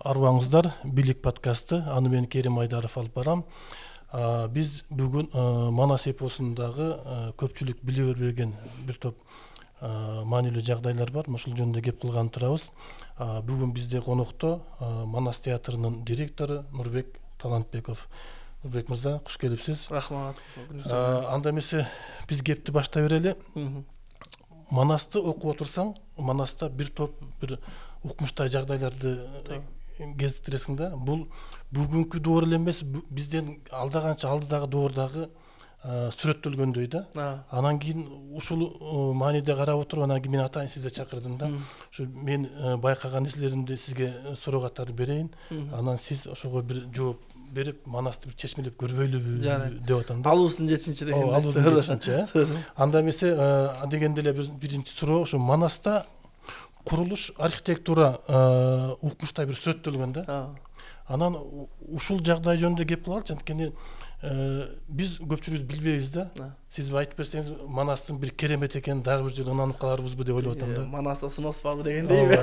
арбаңыздар Билик подкасты. Аны мен Керим Айдаров алып барам. Биз бүгүн Манас эпосундагы көпчүлүк биле бербеген бир топ маанилүү жагдайлар бар. Ушул жөнүндө кеп кылган турабыз. Бүгүн бизде конокто Манас театрынын директору Нурбек Талантбеков. Нурбек мырза, куш келипсиз. Рахмат. Анда эмесе биз кепти баштай берели. Манасты окуп отурсаң, Манаста бир топ бир укмуштай жагдайларды кезиктиресиң да. Бул бүгүнкү доор эле эмес, бизден алдагача алдыдагы доордагы сүрөттөлгөндөй да. Анан кийин ушул мааниде карап отуруп, анан кийин мен атайын сизди чакырдым да. Ушу мен байкаган нерселеримди сизге суроо катары берейин. Анан сиз ошого бир жооп берип, Манасты бир чечмелеп көрбөйлүбү деп атам да. Алуусун жетинчи деген. Алуусун жетинчи. Анда эмесе дегенде эле биринчи суроо ошо Манаста курулуш, архитектура укмуштай бир сүрөттөлгөн да. Анан ушул жагдай жөнүндө кеп кылалычы, анткени биз көпчүлүгүбүз билбейбиз да. Сиз айтып берсеңиз, Манастын бир керемет экенин дагы бир жолу ынанып каларбызбы деп ойлоп атам да. Манаста сунос барбы дегендейби.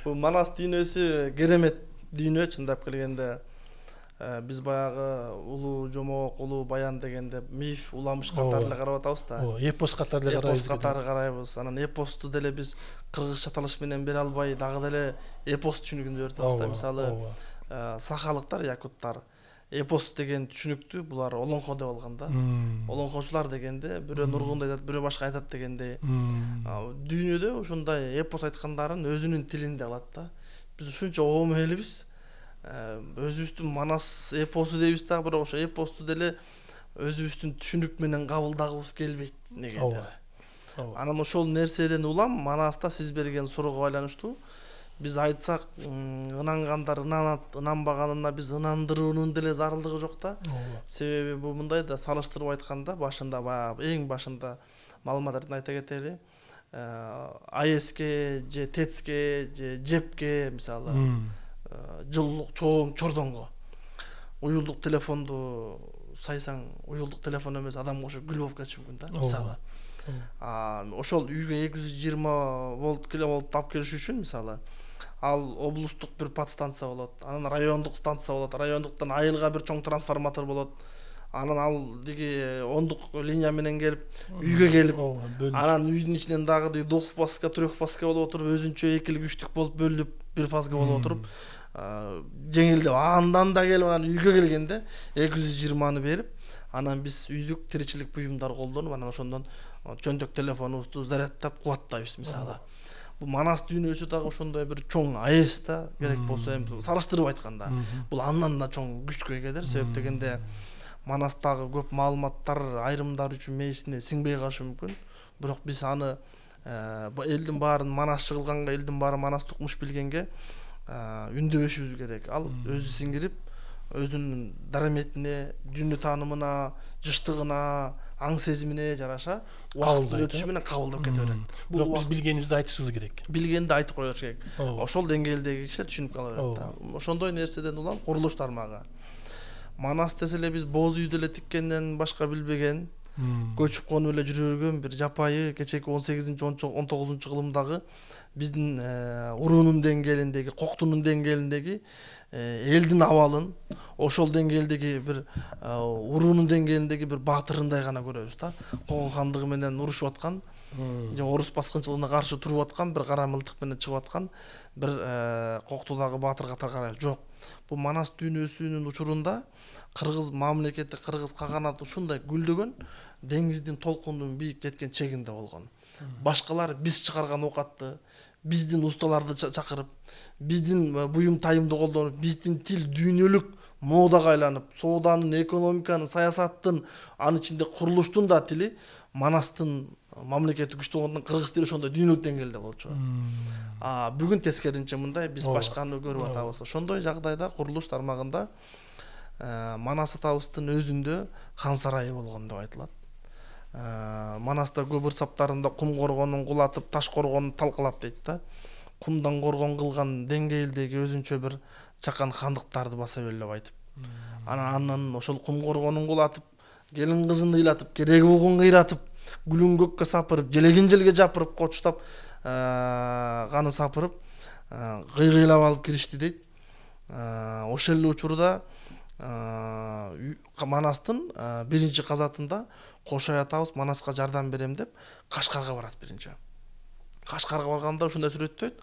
Бул Манас дүйнөсү керемет дүйнө, чындап келгенде. Биз баягы улуу жомок, улуу баян дегенде миф, уламыш катары эле карап атабыз да. Эпос катары эле карайбыз. Эпос катары карайбыз. Анан эпосту деле биз кыргызча талаш менен бере албай, дагы деле эпос түшүнүгүндө өтөбүз да. Мисалы, сахалыктар, якуттар эпос деген түшүнүктү булар олоңко деп алган да. Олоңкочулар дегенде бирөө нургунду айтат, бирөө башка айтат дегенде. Дүйнөдө ушундай эпос айткандарын өзүнүн тилинде кылат да. Биз ушунча оомой элебиз. Өзүбүздүн Манас эпосу дейбиз да, бирок ошо эпосту деле өзүбүздүн түшүнүк менен кабылдагыбыз келбейт дегендер. Анан ошол нерседен улам Манаста сиз берген суроого байланыштуу биз айтсак, ынангандар ынанат, ынанбаганына биз ынандыруунун деле зарылдыгы жок да. Себеби бул мындай да, салыштырып айтканда, башында баягы эң башында маалыматтарды айта кетели. АЭСке же ТЭЦке же ЖЭПке мисалы жылуулук чоң чордонго уюлдук телефонду сайсаң, уюлдук телефон эмес адам кошо күл болуп кетиши мүмкүн да, мисалы. Ошол үйгө 220 волт киловолт алып келиш үчүн мисалы ал облустук бир подстанция болот, анан райондук станция болот, райондуктан айылга бир чоң трансформатор болот. Анан ал диги ондук линия менен келип үйгө келип, анан үйдүн ичинен дагы двухфазка, трехфазка болуп отуруп, өзүнчө экилик, үчтүк болуп бөлүнүп, бир фазга болуп отуруп, жеңилдеп андан да келип анан үйгө келгенде 220-ны берип, анан биз үйдүк тиричилик буюмдар колдонуп, анан ошондон чөнтөк телефонубузду зарядтап кубаттайбыз мисалы. Бул Манас дүйнөсү дагы ошондой бир чоң АЭС да, керек болсо эми салыштырып айтканда, бул андан да чоң күчкө ээлер. Себеп дегенде Манастагы көп маалыматтар айрымдар үчүн мээсине сиңбей калышы мүмкүн. Бирок биз аны элдин баарын Манасчы кылганга, элдин баары Манасты укмуш билгенге үндөбөшүбүз керек. Ал өзү сиңирип, өзүнүн дараметине, дүйнө таанымына, жыштыгына, аң сезимине жараша убакыттын өтүшү менен кабылдап кете берет. Бирок биз билгенибизди айтышыбыз керек. Билгенди айтып коюш керек. Ошол деңгээлдеги кишилер түшүнүп кала берет да. Ошондой нерседен улам курулуш тармагы. Манас десе эле биз боз үйдө эле тиккенден башка билбеген, көчүп конуп эле жүрө берген бир жапайы кечеки 18-19 кылымдагы биздин уруунун деңгээлиндеги, коктунун деңгээлиндеги элдин абалын, ошол деңгээлдеги бир уруунун деңгээлиндеги бир баатырындай гана көрөбүз да. Кого хандыгы менен урушуп аткан, же орус баскынчылыгына каршы туруп аткан, бир кара мылтык менен чыгып аткан бир коктудагы баатыр катары карайбыз. Жок. Бул Манас дүйнөсүнүн учурунда кыргыз мамлекети, кыргыз каганаты ушундай гүлдөгөн, деңиздин толкундун бийик жеткен чегинде болгон. Башкалар биз чыгарган оокатты, биздин усталарды чакырып, биздин буюм тайымды колдонуп, биздин тил дүйнөлүк модага айланып, сооданын, экономиканын, саясаттын, анын ичинде курулуштун да тили Манастын мамлекети күчтүү болгондон кыргыз тили ошондой дүйнөлүк деңгээлде болчу. Бүгүн тескеринче мындай биз башканы көрүп атабыз. Ошондой жагдайда курулуш тармагында Манас атабыздын өзүндө хан сарайы болгон деп айтылат. Манаста көбүр саптарында кум коргонун кулатып, таш коргонун талкалап дейт да. Кумдан коргон кылган деңгээлдеги өзүнчө бир чакан хандыктарды баса белеп айтып. Анан ошол кум коргонун кулатып, келин кызын ыйлатып, кереги болгон кыйратып, гүлүн көккө сапырып, желегин желге жапырып, кочтап, каны сапырып, кыйгыйлап алып киришти дейт. Ошол эле учурда Манастын биринчи казатында Кошой атабыз Манаска жардам берем деп Кашкарга барат биринчи. Кашкарга барганда ушундай сүрөттөйт.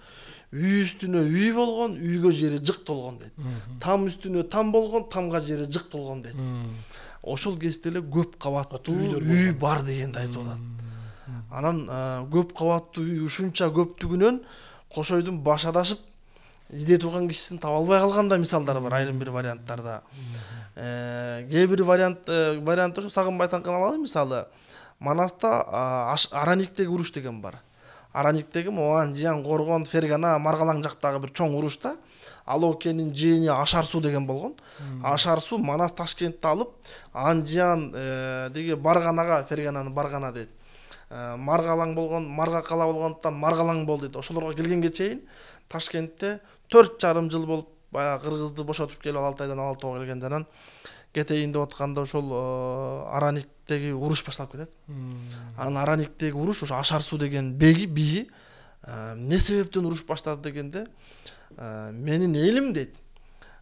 Үй үстүнө үй болгон, үйгө жери жык толгон дейт. Там үстүнө там болгон, тамга жери жык толгон дейт. Ошол кезде эле көп кабаттуу үй бар дегенди айтып атат. Анан көп кабаттуу үй ушунча көптүгүнөн Кошойдун баш адашып издей турган кишисин таба албай калган да мисалдар бар айрым бир варианттарда. Кээ бир вариантта ушу Сагынбай Таңканалалы мисалы Манаста Араниктеги уруш деген бар. Араниктеги Моан, Жиян, Коргон, Фергана, Маргалаң жактагы бир чоң урушта ал окенин жээни Ашарсуу деген болгон. Ашарсуу Манас Ташкентти алып, Анжиян деги Барганага, Фергананы Баргана дейт. Маргалаң болгон, Марга кала болгондуктан Маргалаң болду дейт. Ошолорго келгенге чейин Ташкентте 4,5 жыл болуп, баягы кыргызды бошотуп келип Алтайдан Алатауга келгенде анан кетейин деп атканда ошол Араниктеги уруш башталып кетет. Анан Араниктеги уруш ошо Ашарсуу деген бийи эмне себептен уруш баштады дегенде менин элим дейт.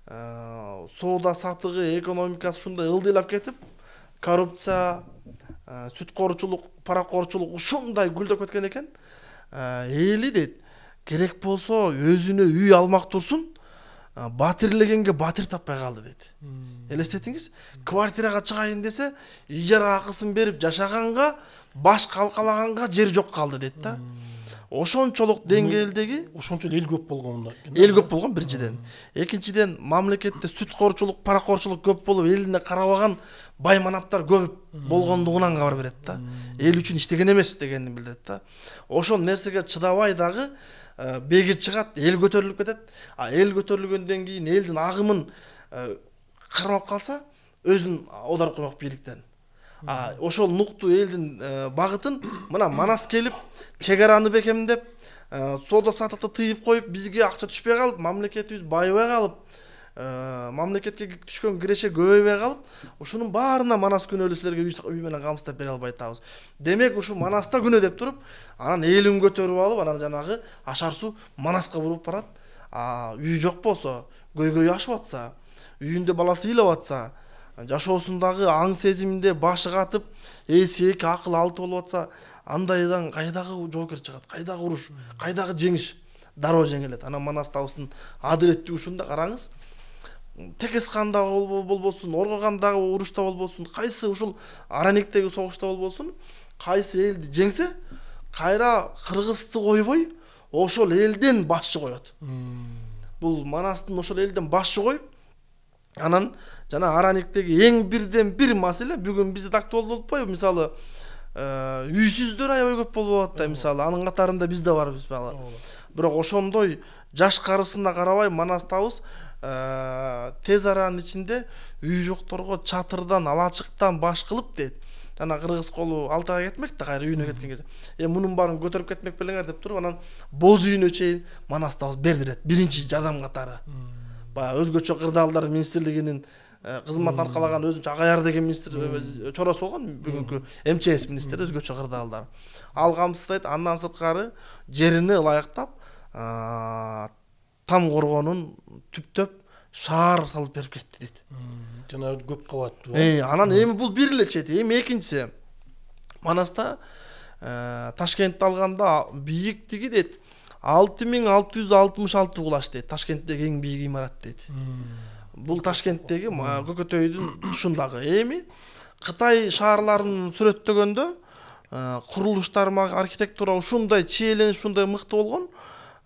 Соода сатыгы, экономикасы ушундай ылдыйлап кетип, коррупция, сүткорчулук, паракорчулук ушундай гүлдөп кеткен экен. Эли дейт, керек болсо өзүнө үй алмак турсун, батирлегенге батир таппай калды дейт. Элестетиңиз, квартирага чыгайын десе, ижара акысын берип жашаганга, баш калкалаганга жер жок калды дейт да. Ошончолук деңгээлдеги, ошончо эл көп болгонунда. Эл көп болгон биринчиден. Экинчиден, мамлекетте сүткорчулук, паракорчулук көп болуп, элине карабаган бай манаптар көп болгондугунан кабар берет да. Эл үчүн иштеген эмес дегенди билдирет да. Ошол нерсеге чыдабай дагы беги чыгат, эл көтөрүлүп кетет. Эл көтөрүлгөндөн кийин элдин агымын кармап калса, өзүн аударып коймок бийликтен. Ошол нукту элдин багытын мына Манас келип, чек араны бекемдеп, соода сатыкты тыйып коюп, бизге акча түшпөй калып, мамлекетибиз байыбай калып, мамлекетке түшкөн киреше көбөйбөй калып, ушунун баарына Манас күнөөлүү силерге үй менен камсыздап бере албай атабыз. Демек ушу Манаста күнөө деп туруп, анан элин көтөрүп алып, анан жанагы Ашарсуу Манаска буруп барат. Үй жок болсо, көйгөй ашып атса, үйүндө баласы ыйлап атса, жашоосундагы аң сезиминде башы катып, эсеки акыл алты болуп атса, андайдан кайдагы жоокер чыгат, кайдагы уруш, кайдагы жеңиш, дароо жеңилет. Анан Манас табыздын адилеттүү ушунда караңыз. Текес канда болбосун, Оргогандагы урушта болбосун, кайсы ушул Араниктеги согушта болбосун, кайсы элди жеңсе, кайра кыргызды койбой, ошол элден башчы коет. Бул Манастын ошол элден башчы коюп, анан жана Араниктеги эң бирден бир маселе бүгүн бизде тактуулуп атпайбы? Мисалы, үйсүздөр аябай көп болуп атат, мисалы, анын катарында биз да барбыз мисалы. Бирок ошондой жаш карысына карабай Манастабыз тез аранын ичинде үй жокторго чатырдан, алачыктан баш кылып дейт. Жана кыргыз колу Алтайга кетмек да, кайра үйүнө кеткен кезде. Мунун баарын көтөрүп кетмек белеңер деп туруп, анан боз үйүнө чейин Манастабыз бердирет. Биринчи жардам катары. Баягы өзгөчө кырдаалдар министрлигинин кызмат аркалаган өзүнчө Агаяр деген министр чоросу болгон, бүгүнкү МЧС министри өзгөчө кырдаалдар. Ал камсыздайт, андан сырткары жерине ылайыктап, Там Коргонун түптөп шаар салып берип кетти дейт. Жана көп кабаттуу. Анан эми бул бир эле чети, эми экинчиси. Манаста Ташкентти алганда бийиктиги дейт 6666 кулач дейт. Ташкенттеги эң бийик имарат дейт. Бул Ташкенттеги Көкөтөйдүн тушундагы. Эми Кытай шаарларын сүрөттөгөндө курулуштар, архитектура ушундай чиеленип, ушундай мыкты болгон.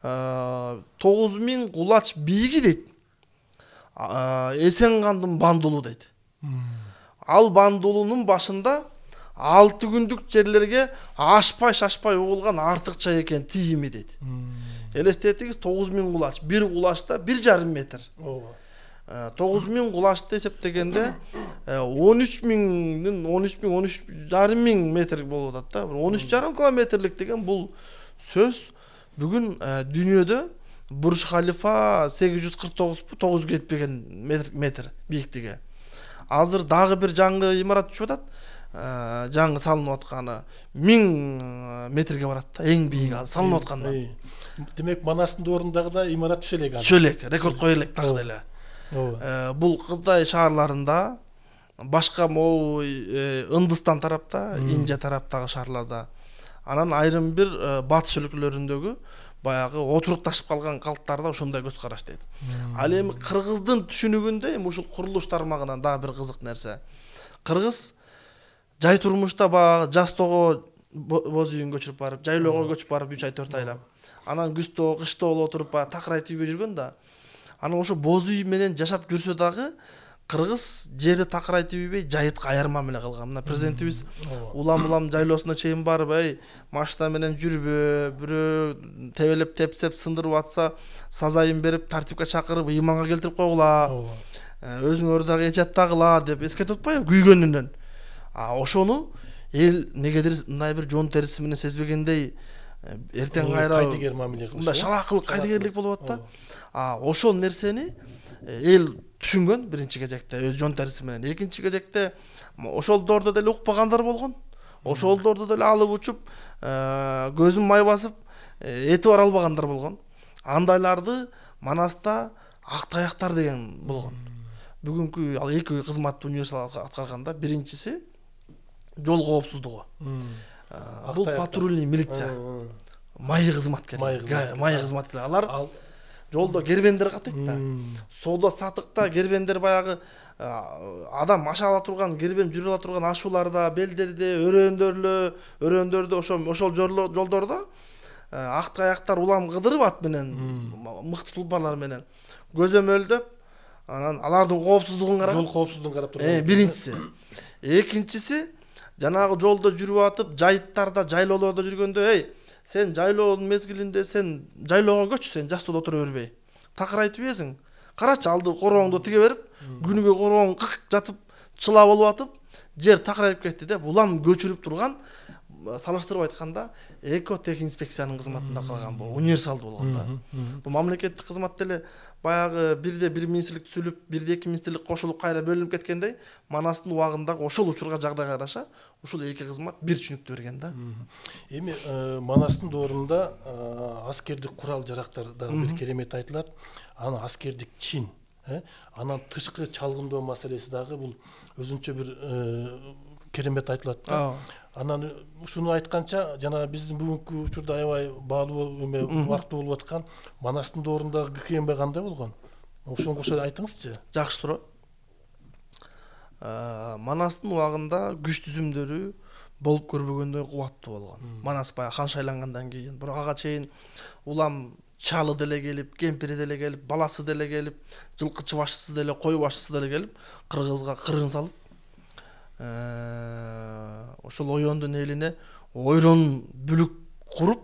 9000 кулач бийиги дейт. Эсенгандын бандулу дейт. Ал бандулунун башында 6 күндүк жерлерге ашпай угулган артыкча экен тийими дейт. Элестетиңиз 9000 кулач, бир кулачта 1,5 метр. 9000 кулачты эсептегенде 13000 13,5 метр болуп атат да. 13,5 километрлик деген бул сөз. Бүгүн дүйнөдө Бурж Халифа 849 кетпеген метр бийиктиги. Азыр дагы бир жаңы имарат түшүп атат. жаңы салынып атканы 1000 метрге барат да, эң бийик салынып атканда. Демек Манастын доорындагы имарат түшө элек. Түшө элек, рекорд кое элек дагы эле. Бул Кытай шаарларында, башка могу Ындыстан тарапта, Индия тараптагы шаарларда, анан айрым бир батыш өлкөлөрүндөгү баягы отурукташып калган калктарда ошондой көз караш дейт. Ал эми кыргыздын түшүнүгүндө ушул курулуш тармагынан дагы бир кызык нерсе. Кыргыз жай турмушта баягы жастого боз үйүн көчүрүп барып, жайлоого көчүп барып 3 ай 4 айлап, анан күздө кышта болуп отуруп баягы такырай тийбей жүргөн да. Анан ошо боз үй менен жашап жүрсө дагы кыргыз жерди такырай тийбей жайытка аярма менен калган. Мына президентибиз улам жайлоосуна чейин барып, машина менен жүрбө, бирөө тебелеп тепсеп сындырып атса, сазайын берип, тартипке чакырып, ыйманга келтирип койгула. Өзүңөр дагы эчаттагыла деп эскертип атпайбы күйгөнүнөн. Ошону эл негедир мындай бир жон териси менен сезбегендей эртең кайра кайдыгер мамиле кылыш. Мындай шалакылык, кайдыгерлик болуп атат да. Ошол нерсени эл түшүнгөн биринчи кезекте өз жон териси менен. Экинчи кезекте ошол доордо деле укпагандар болгон. Ошол доордо деле алып учуп, көзүн май басып, эти бара албагандар болгон. Андайларды Манаста Актаяктар деген болгон. Бүгүнкү ал эки кызматты универсал аткарганда, биринчиси жол коопсуздугу. Бул патрульный милиция. Майы кызматкерлер. Майы кызматкерлер. Алар жолдо кербендер катайт да. Соода сатыкта кербендер баягы адам аша ала турган, кербен жүрө ала турган ашууларда, белдерде, өрөөндөрдө ошол жолдордо Актаяктар улам кыдырып ат менен, мыкты тулпарлар менен көзөмөлдөп, анан алардын коопсуздугун карап, жол коопсуздугун карап турган. Биринчиси. Экинчиси жанагы жолдо жүрүп атып, жайыттарда, жайлоолордо жүргөндө, сен жайлоонун мезгилинде сен жайлоого көч, сен жастоодо отура бербей. Такырай тийбесиң. Карачы алды корооңду тиге берип, күнүгө корооң жатып, чыла болуп атып, жер такырайып кетти деп, улам көчүрүп турган, салыштырып айтканда, экотех инспекциянын кызматында калган бул, универсалдуу болгон да. Бул мамлекеттик кызмат деле баягы бирде бир министрлик түзүлүп, бирде эки министрлик кошулуп кайра бөлүнүп кеткендей, Манастын убагындагы ошол учурга жагдайга караша, ушул эки кызмат бир түшүнүктүү берген да. Эми Манастын доорунда аскердик курал жарактар дагы бир керемет айтылат. Анан аскердик чин, анан тышкы чалгындоо маселеси дагы бул өзүнчө бир керемет айтылат да. Анан ушуну айтканча, жана биздин бүгүнкү учурда аябай баалуу убактуу болуп аткан Манастын доорунда ГКМБ кандай болгон? Ошону кошо айтыңызчы. Жакшы суроо. Манастын убагында күч түзүмдөрү болуп көрбөгөндөй кубаттуу болгон. Манас баягы хан шайлангандан кийин, бирок ага чейин улам чалы деле келип, кемпири деле келип, баласы деле келип, жылкычы башчысы деле, кой башчысы деле келип, кыргызга кырын салып, ошол оёндун элине ойрон бүлүк куруп,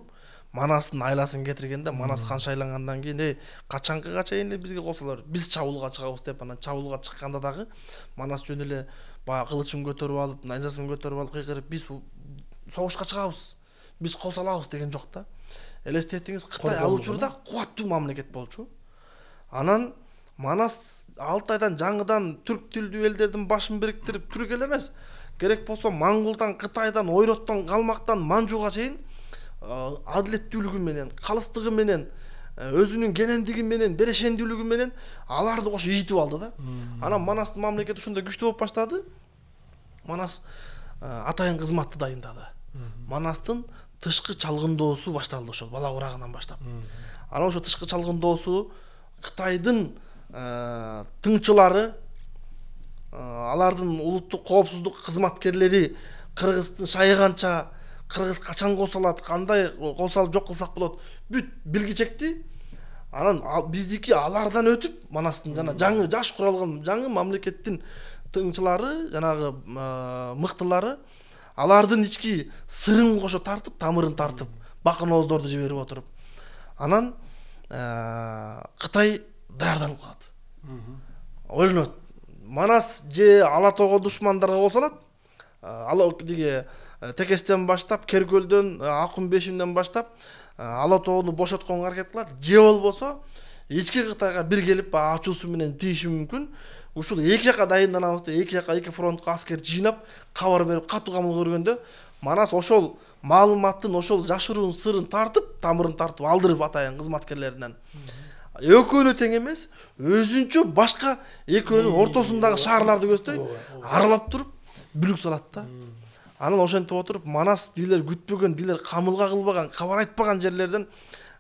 Манастын айласын кетиргенде, Манас хан шайлангандан кийин качанкыга чейин бизге кошолор, биз чабуулга чыгабыз деп, анан чабуулга чыкканда дагы Манас жөн эле баягы кылычын көтөрүп алып, найзасын көтөрүп алып кыйкырып, биз согушка чыгабыз, биз кол салабыз деген жок да. Элестетиңиз, Кытай ал учурда кубаттуу мамлекет болчу. Анан Манас Алтайдан жаңыдан түрк тилдүү элдердин башын бириктирип, түрк эл эмес, керек болсо Моңголдон, Кытайдан, Ойроттон, Калмактан, Манжуга чейин адилеттүүлүгү менен, калыстыгы менен, өзүнүн кенендиги менен, берешендүүлүгү менен аларды кошо ийитип алды да. Анан Манастын мамлекети ушундай күчтүү болуп баштады. Манас атайын кызматты дайындады. Манастын тышкы чалгындоосу башталды ошол бала курагынан баштап. Анан ошо тышкы чалгындоосу Кытайдын тыңчылары, алардын улуттук коопсуздук кызматкерлери Кыргыздын шайыганча, Кыргыз качан кол салат, кандай кол салып жок кылсак болот, бүт билгичекти. Анан биздики алардан өтүп, Манастын жана жаңы жаш куралган жаңы мамлекеттин тыңчылары, жанагы мыктылары алардын ички сырын кошо тартып, тамырын тартып, бакынооздорду жиберип отуруп. Анан Кытай даярданып калат. Ойлонот. Манас же Ала тоого душмандарга кол салат. Ала диге Текестен баштап, Керкөлдөн, Акын Бешимден баштап Ала тоону бошотконго аракет кылат. Же болбосо ички Кытайга бир келип баягы ачуусу менен тийиши мүмкүн. Ушул эки жака дайынданабыз деп, эки жака эки фронтко аскер жыйнап, кабар берип, катуу камыл көргөндө Манас ошол маалыматтын, ошол жашыруун сырын тартып, тамырын тартып алдырып атайын кызматкерлеринен. Экөөнү тең эмес, өзүнчө башка экөөнүн ортосундагы шаарларды көздөй аралап туруп бүлүк салат да. Анан ошентип отуруп Манас дилер күтпөгөн, дилер камылга кылбаган, кабар айтпаган жерлерден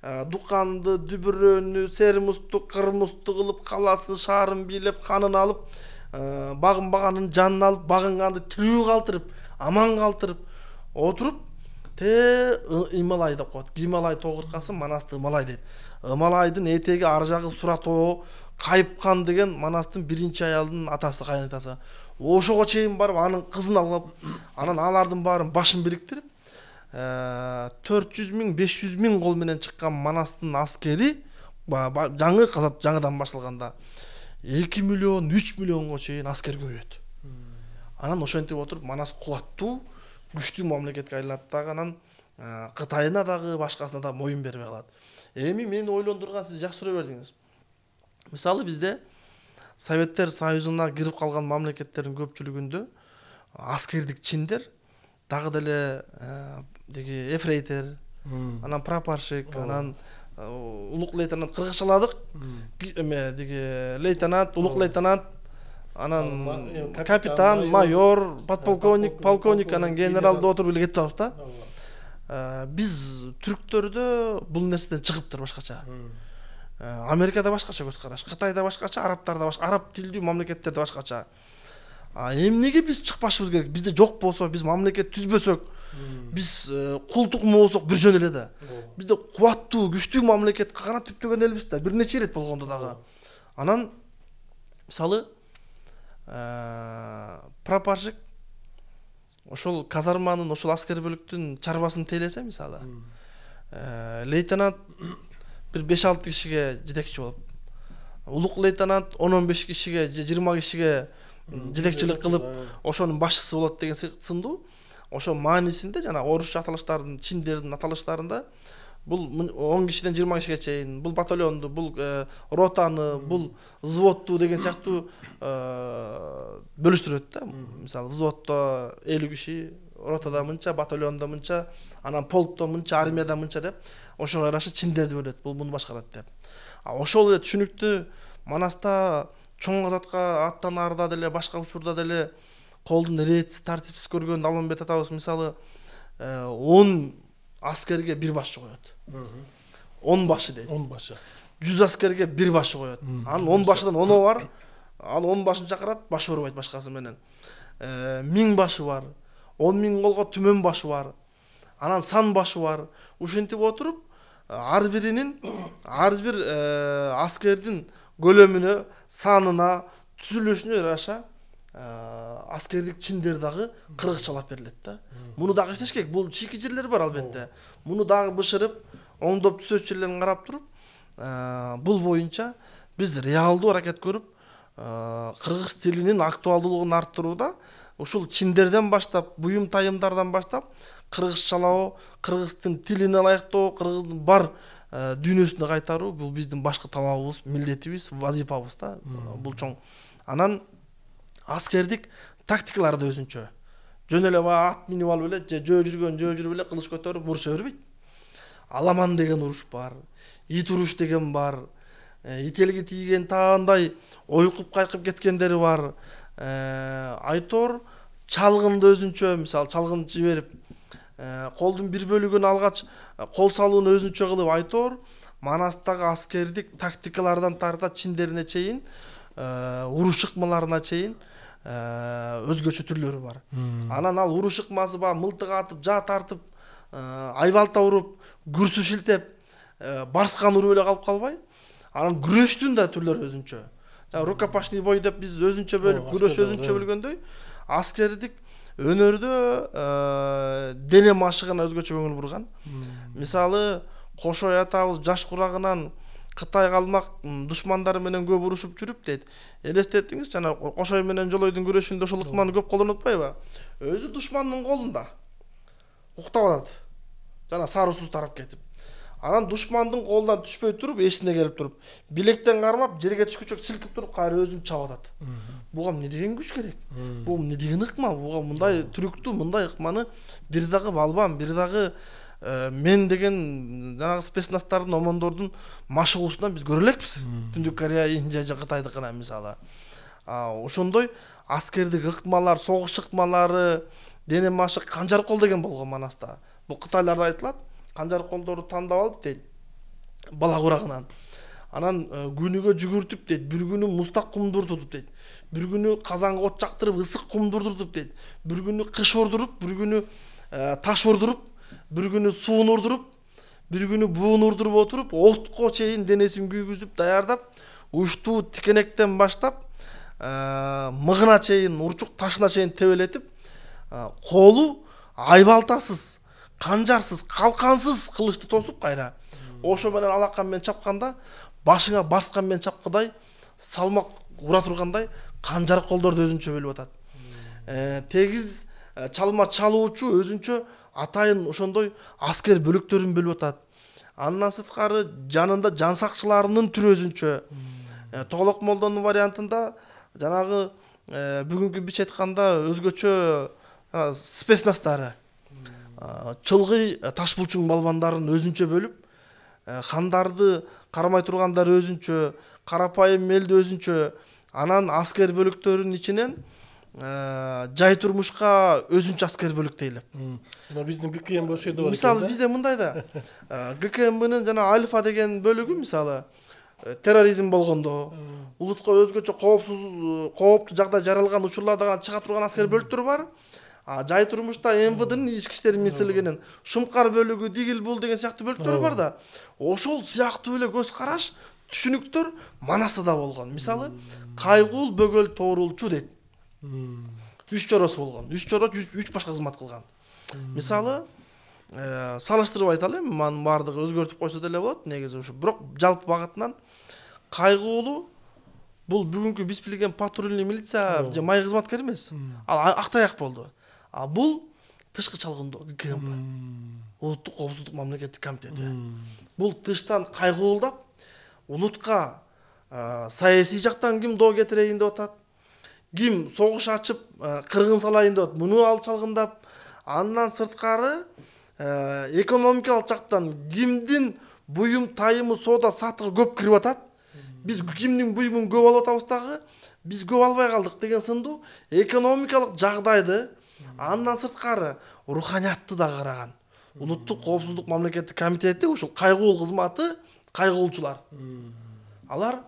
Дуканды, Дүбүрөнү, Сермусту, Кырмусту кылып, каласын, шаарын бийлеп, канын алып, багынбаганын жанын алып, багынганды тирүү калтырып, аман калтырып отуруп, Ималай деп коет. Гималай тогуркасы Манасты Ималай дейт. Ималайдын этеги ар жагы Суратоо, Кайыпкан деген Манастын биринчи аялдын атасы, кайнатасы. Ошого чейин барып анын кызын алып, анан алардын баарын башын бириктирип, 400 миң, 500 миң кол менен чыккан Манастын аскери жаңы казат жаңыдан башталганда 2 миллион, 3 миллионго чейин аскер көбөйөт. Анан ошентип отуруп Манас кубаттуу, күчтүү мамлекетке айланат дагы, анан Кытайына дагы башкасына да моюн бербей калат. Эми мени ойлондурган, сиз жакшы суроо бердиңиз. Мисалы бизде Советтер Союзуна кирип калган мамлекеттердин көпчүлүгүндө аскердик чиндер дагы деле деги эфрейтер, анан прапорщик, анан улук лейтенант кыргызчаладык, деги лейтенант, улук лейтенант, анан капитан, майор, подполковник, полковник, анан генерал деп отуруп эле кетип атабыз да. Биз түрктөрдө бул нерседен чыгыптыр башкача. Америкада башкача көз караш, Кытайда башкача, арабтарда башка, араб тилдүү мамлекеттерде башкача. Эмнеге биз чыкпашыбыз керек? Бизде жок болсо, биз мамлекет түзбөсөк, биз кул тукуму болсок бир жөн эле да. Бизде кубаттуу, күчтүү мамлекет канат түптөгөн элбиз да, бир нече ирет болгондо дагы. Анан мисалы прапорщик ошол казарманын, ошол аскер бөлүктүн чарбасын тейлесе мисалы, лейтенант бир 5-6 кишиге жетекчи болуп, улук лейтенант 10-15 кишиге, 20 кишиге жетекчилик кылып, ошонун башчысы болот деген сындуу. Ошо маанисинде жана орусча аталыштардын, чиндердин аталыштарында бул 10 кишиден 20 кишиге чейин, бул батальонду, бул ротаны, бул взводду деген сыяктуу бөлүштүрөт да. Мисалы взводдо 50 киши, ротада мынча, батальондо мынча, анан полкто мынча, армияда мынча деп, ошого жараша чиндерди бөлөт, бул муну башкарат деп. Ошол эле түшүнүктүү Манаста чоң казатка аттанаарда деле, башка учурда деле колдун ретсиз, тартипсиз көргөн Алымбет атабыз мисалы 10 аскерге бир башчы коет. 10 башы дейт. 10 башы. 100 аскерге бир башы коет. Анын 10 башыдан 10 бар. Ал 10 башын чакырат, баш өрбөйт башкасы менен. 1000 башы бар. 10 миң колго түмөн башы бар. Анан сан башы бар. Ушинтип отуруп, ар бир аскердин көлөмүнө, санына, түзүлүшүнө жараша аскердик чиндер дагы кыргызчалап берилет да. Муну дагы иштеш керек. Бул чийки жерлер бар албетте. Муну дагы бышырып, оңдоп түзөт жерлерин карап туруп, бул боюнча биз реалдуу аракет көрүп, кыргыз тилинин актуалдуулугун арттырууда ушул чиндерден баштап, буюм тайымдардан баштап кыргызчалоо, кыргыздын тилине ылайыктоо, кыргыздын бар дүйнөсүнө кайтаруу бул биздин башкы талабыбыз, милдетибиз, вазифабыз да. Бул чоң. Анан аскердик тактикалары да өзүнчө. Жөн эле ат минип алып эле, же жөө жүрүп эле кылыч көтөрүп уруша бербейт. Аламан деген уруш бар, ит уруш деген бар. Ителги тийген таандай ойкуп кайкып кеткендери бар. Айтор чалгынды өзүнчө, мисалы чалгын жиберип, колдун бир бөлүгүн алгач кол салууну өзүнчө кылып Айтор Манастагы аскердик тактикалардан тарта чиндерине чейин, уруш чыкмаларына чейин өзгөчө түрлөрү бар. Анан ал уруш чыкмасы ба мылтык атып, жаа тартып, айбалта уруп, күрсү шилтеп, барскан уруп эле калып калбай, анан күрөштүн да түрлөрү өзүнчө. Рукопашный бой деп биз өзүнчө бөлүп, күрөш өзүнчө бөлгөндөй, аскердик өнөрдө дене машыгына өзгөчө көңүл бурган. Мисалы, Кошой атабыз жаш курагынан Кытайга алмак душмандары менен көп урушуп жүрүп дейт. Элестетиңиз, жана Кошой менен Жолойдун күрөшүндө ошол ыкманы көп колдонуп атпайбы? Өзү душмандын колунда уктап атат. Жана сарысыз тарап кетип. Анан душмандын колунан түшпөй туруп, эшине келип туруп, билектен кармап, жерге түшкүчөк силкип туруп, кайра өзүн чабып атат. Буга эмне деген күч керек? Бул эмне деген ыкма? Буга мындай түрүктү, мындай ыкманы бир дагы балбам, бир дагы мен деген жанагы спецнастардын, омондордун машыгуусунан биз көрө элекпиз. Түндүк Корея, Индия же Кытайдыкына мисалы. Ошондой аскердик ыкмалар, согуш ыкмалары, дене машык, канжар кол деген болгон Манаста. Бул Кытайларда айтылат. Канжар колдорду тандап алып дейт. Бала курагынан. Анан күнүгө жүгүртүп дейт, бир күнү муздак кумдуртуп дейт. Бир күнү казанга от жактырып ысык кумдуртуп дейт. Бир күнү кыш ордуруп, бир күнү таш ордуруп, бир күнү суун ордуруп, бир күнү буун ордуруп отуруп, отко чейин денесин күйгүзүп даярдап, уштуу тикенектен баштап, мыгына чейин, урчук ташына чейин тебелетип, колу айбалтасыз, канжарсыз, калкансыз кылычты тосуп кайра ошо менен алакан менен чапканда, башыңа баскан менен чапкыдай, салмак ура тургандай канжар колдорду өзүнчө бөлүп атат. Тегиз чалма чалуучу өзүнчө атайын ошондой аскер бөлүктөрүн бөлүп атат. Андан сырткары жанында жан сакчыларынын түрү өзүнчө. Тоголок молдонун вариантында жанагы бүгүнкү бич айтканда өзгөчө спецнастары, чылгый ташбулчуң балбандарын өзүнчө бөлүп, хандарды кармай тургандар өзүнчө, карапайым элди өзүнчө, анан аскер бөлүктөрүнүн ичинен жай турмушка өзүнчө аскер бөлүк дейлеп. Биздин ГКМБ ошол жерде бар. Мисалы бизде мындай да. ГКМБнын жана Альфа деген бөлүгү мисалы терроризм болгондо, улутка өзгөчө кооптуу жагдай жаралган учурларда гана чыга турган аскер бөлүктөр бар. Жай турмушта МВДнын ички иштер министрлигинин Шумкар бөлүгү, Дигил бул деген сыяктуу бөлүктөр бар да. Ошол сыяктуу эле көз караш, түшүнүктөр Манаста да болгон. Мисалы, Кайгуул Бөгөл Тоорулчу дейт. 3 чоросу болгон. 3 чоро 3 башка кызмат кылган. Мисалы, салыштырып айталы, манын бардыгы өзгөртүп койсо деле болот, негизи ушу. Бирок жалпы багытынан Кайгуулу бул бүгүнкү биз билген патрульный милиция же май кызматкер эмес. Ал Актаяк болду. Бул тышкы чалгындоо ГКМБ. Улуттук коопсуздук мамлекеттик комитети. Бул тыштан кайгуулдап, улутка саясий жактан ким доо кетирейин деп атат. Ким согуш ачып, кыргын салайын деп атат. Муну ал чалгындап, андан сырткары экономикалык жактан кимдин буюм тайымы, соода саттыгы көп кирип атат. Биз кимдин буюмун көп алып атабыз дагы, биз көп албай калдык деген сындуу экономикалык жагдайды, андан сырткары руханиятты да караган. Улуттук коопсуздук мамлекеттик комитети ушул кайгуул кызматы, кайгуулчулар. Алар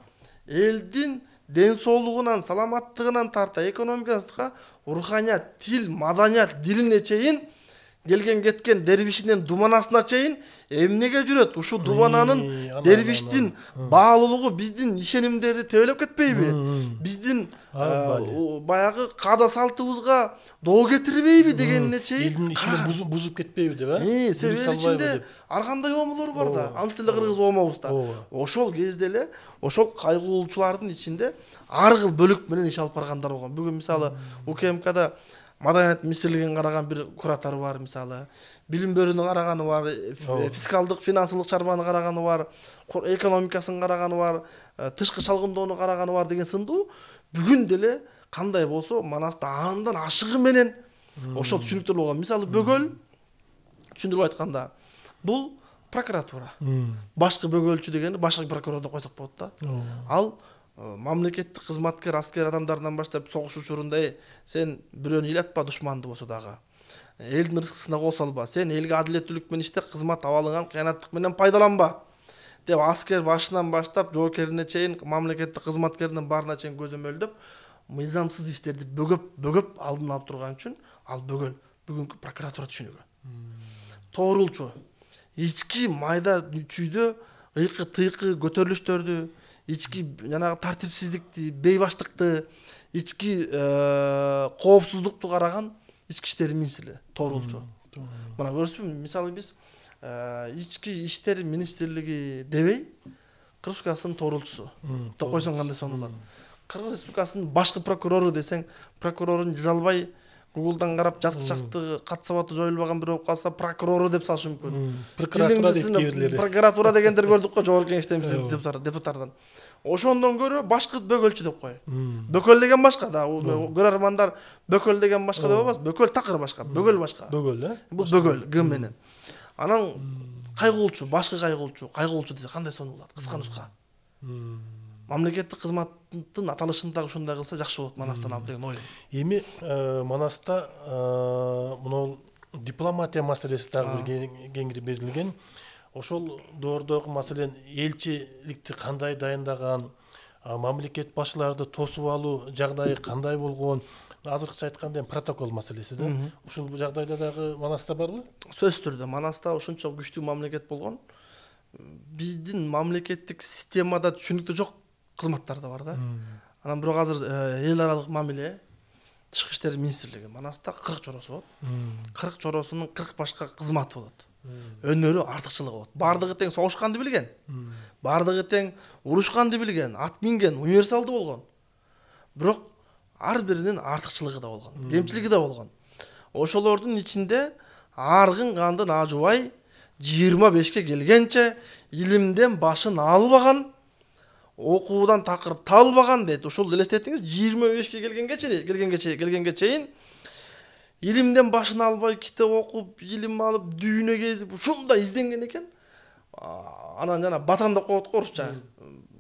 элдин ден соолугунан, саламаттыгынан тарта экономикасына, руханият, тил, маданият, дилине чейин келген кеткен дербишинен думанасына чейин эмнеге жүрөт? Ушу думананын дербиштин баалуулугу биздин ишенимдерди тебелеп кетпейби? Биздин баягы каада салтыбызга доо кетирбейби дегенине чейин элдин ишин бузуп кетпейби деп, себеби ичинде ар кандай оомолор бар да, ансы деле кыргыз оомобузда. Ошол кезде эле ошол кайгуулчулардын ичинде ар кыл бөлүк менен иш алып баргандар болгон. Бүгүн мисалы УКМКда Маданият министрлигин караган бир куратор бар, мисалы. Билим бөлүмүнө караганы бар, фискалдык, финансылык чарбаны караганы бар, экономикасын караганы бар, тышкы чалгындоону караганы бар деген сындуу. Бүгүн деле кандай болсо, Манаста андан ашыгы менен ошол түшүнүктөр болгон. Мисалы Бөгөл түшүндүрүп айтканда, бул прокуратура. Башкы бөгөлчү дегени башкы прокурор деп койсок болот да. Ал мамлекеттик кызматкер, аскер адамдардан баштап согуш учурунда сен бирөөнү ыйлатпа, душманды болсо дагы. Элдин рызкысына кол салба, сен элге адилеттүүлүк менен иште, кызмат абалыңан кыянаттык менен пайдаланба деп аскер башынан баштап жоокерине чейин, мамлекеттик кызматкердин баарына чейин көзөмөлдөп, мыйзамсыз иштерди бөгөп алдын алып турган үчүн ал Бөгөл бүгүнкү прокуратура түшүнүгү. Тоорулчу ички майда чүйдө ыйкы-тыйкы көтөрүлүштөрдү, ички жанагы тартипсиздикти, бейбаштыкты, ички коопсуздукту караган ички иштер министри Тоорулчу. Мына көрүсүзбү, мисалы биз ички иштер министрлиги дебей, Кыргыз Республикасынын Тоорулчусу деп койсоң кандай сонун болот. Кыргыз Республикасынын башкы прокурору десең, прокурорун жаза албай Google'дан карап жазгычактыгы кат сабаты жоюлбаган бирөө калса прокурору деп салышы мүмкүн. Прокуратура деп кийирлери. Прокуратура дегендер көрдүк го жогорку кеңештемиз депутаттардан. Ошондон көрө башкы бөгөлчү деп кой. Бөкөл деген башка да. Көрөрмандар бөкөл деген башка деп албас. Бөкөл такыр башка, бөгөл башка. Бөгөл, Бул бөгөл г менен. Анан кайгылчу, башкы кайгылчу десе кандай сон болот? Кыска нуска. Мамлекеттик кызматтын аталышында ушундай кылса жакшы болот Манастан алып деген ой. Эми Манаста мына дипломатия маселеси дагы бир кеңири берилген. Ошол доордогу маселен элчиликти кандай дайындаган, мамлекет башчыларды тосуп алуу жагдайы кандай болгон, азыркыча айтканда протокол маселеси да. Ушул жагдайда дагы Манаста барбы? Сөзсүз түрдө Манаста ушунча күчтүү мамлекет болгон. Биздин мамлекеттик системада түшүнүктүү жок кызматтар да бар да. Анан бирок азыр эл аралык мамиле Тышкы иштер министрлиги Манаста 40 чоросу болот. 40 чоросунун 40 башка кызматы болот. Өнөрү артыкчылыгы болот. Бардыгы тең согушканды билген. Бардыгы тең урушканды билген, ат минген, универсалды болгон. Бирок ар биринин артыкчылыгы да болгон, кемчилиги да болгон. Ошолордун ичинде аргын кандын ажыбай 25ке келгенче илимден башын албаган, окуудан такырып табылбаган дейт. Ошол элестетиңиз 25ке келгенге чейин илимден башын албай китеп окуп, илим алып, дүйнө кезип ушундай изденген экен. Анан жана батанда коет орусча.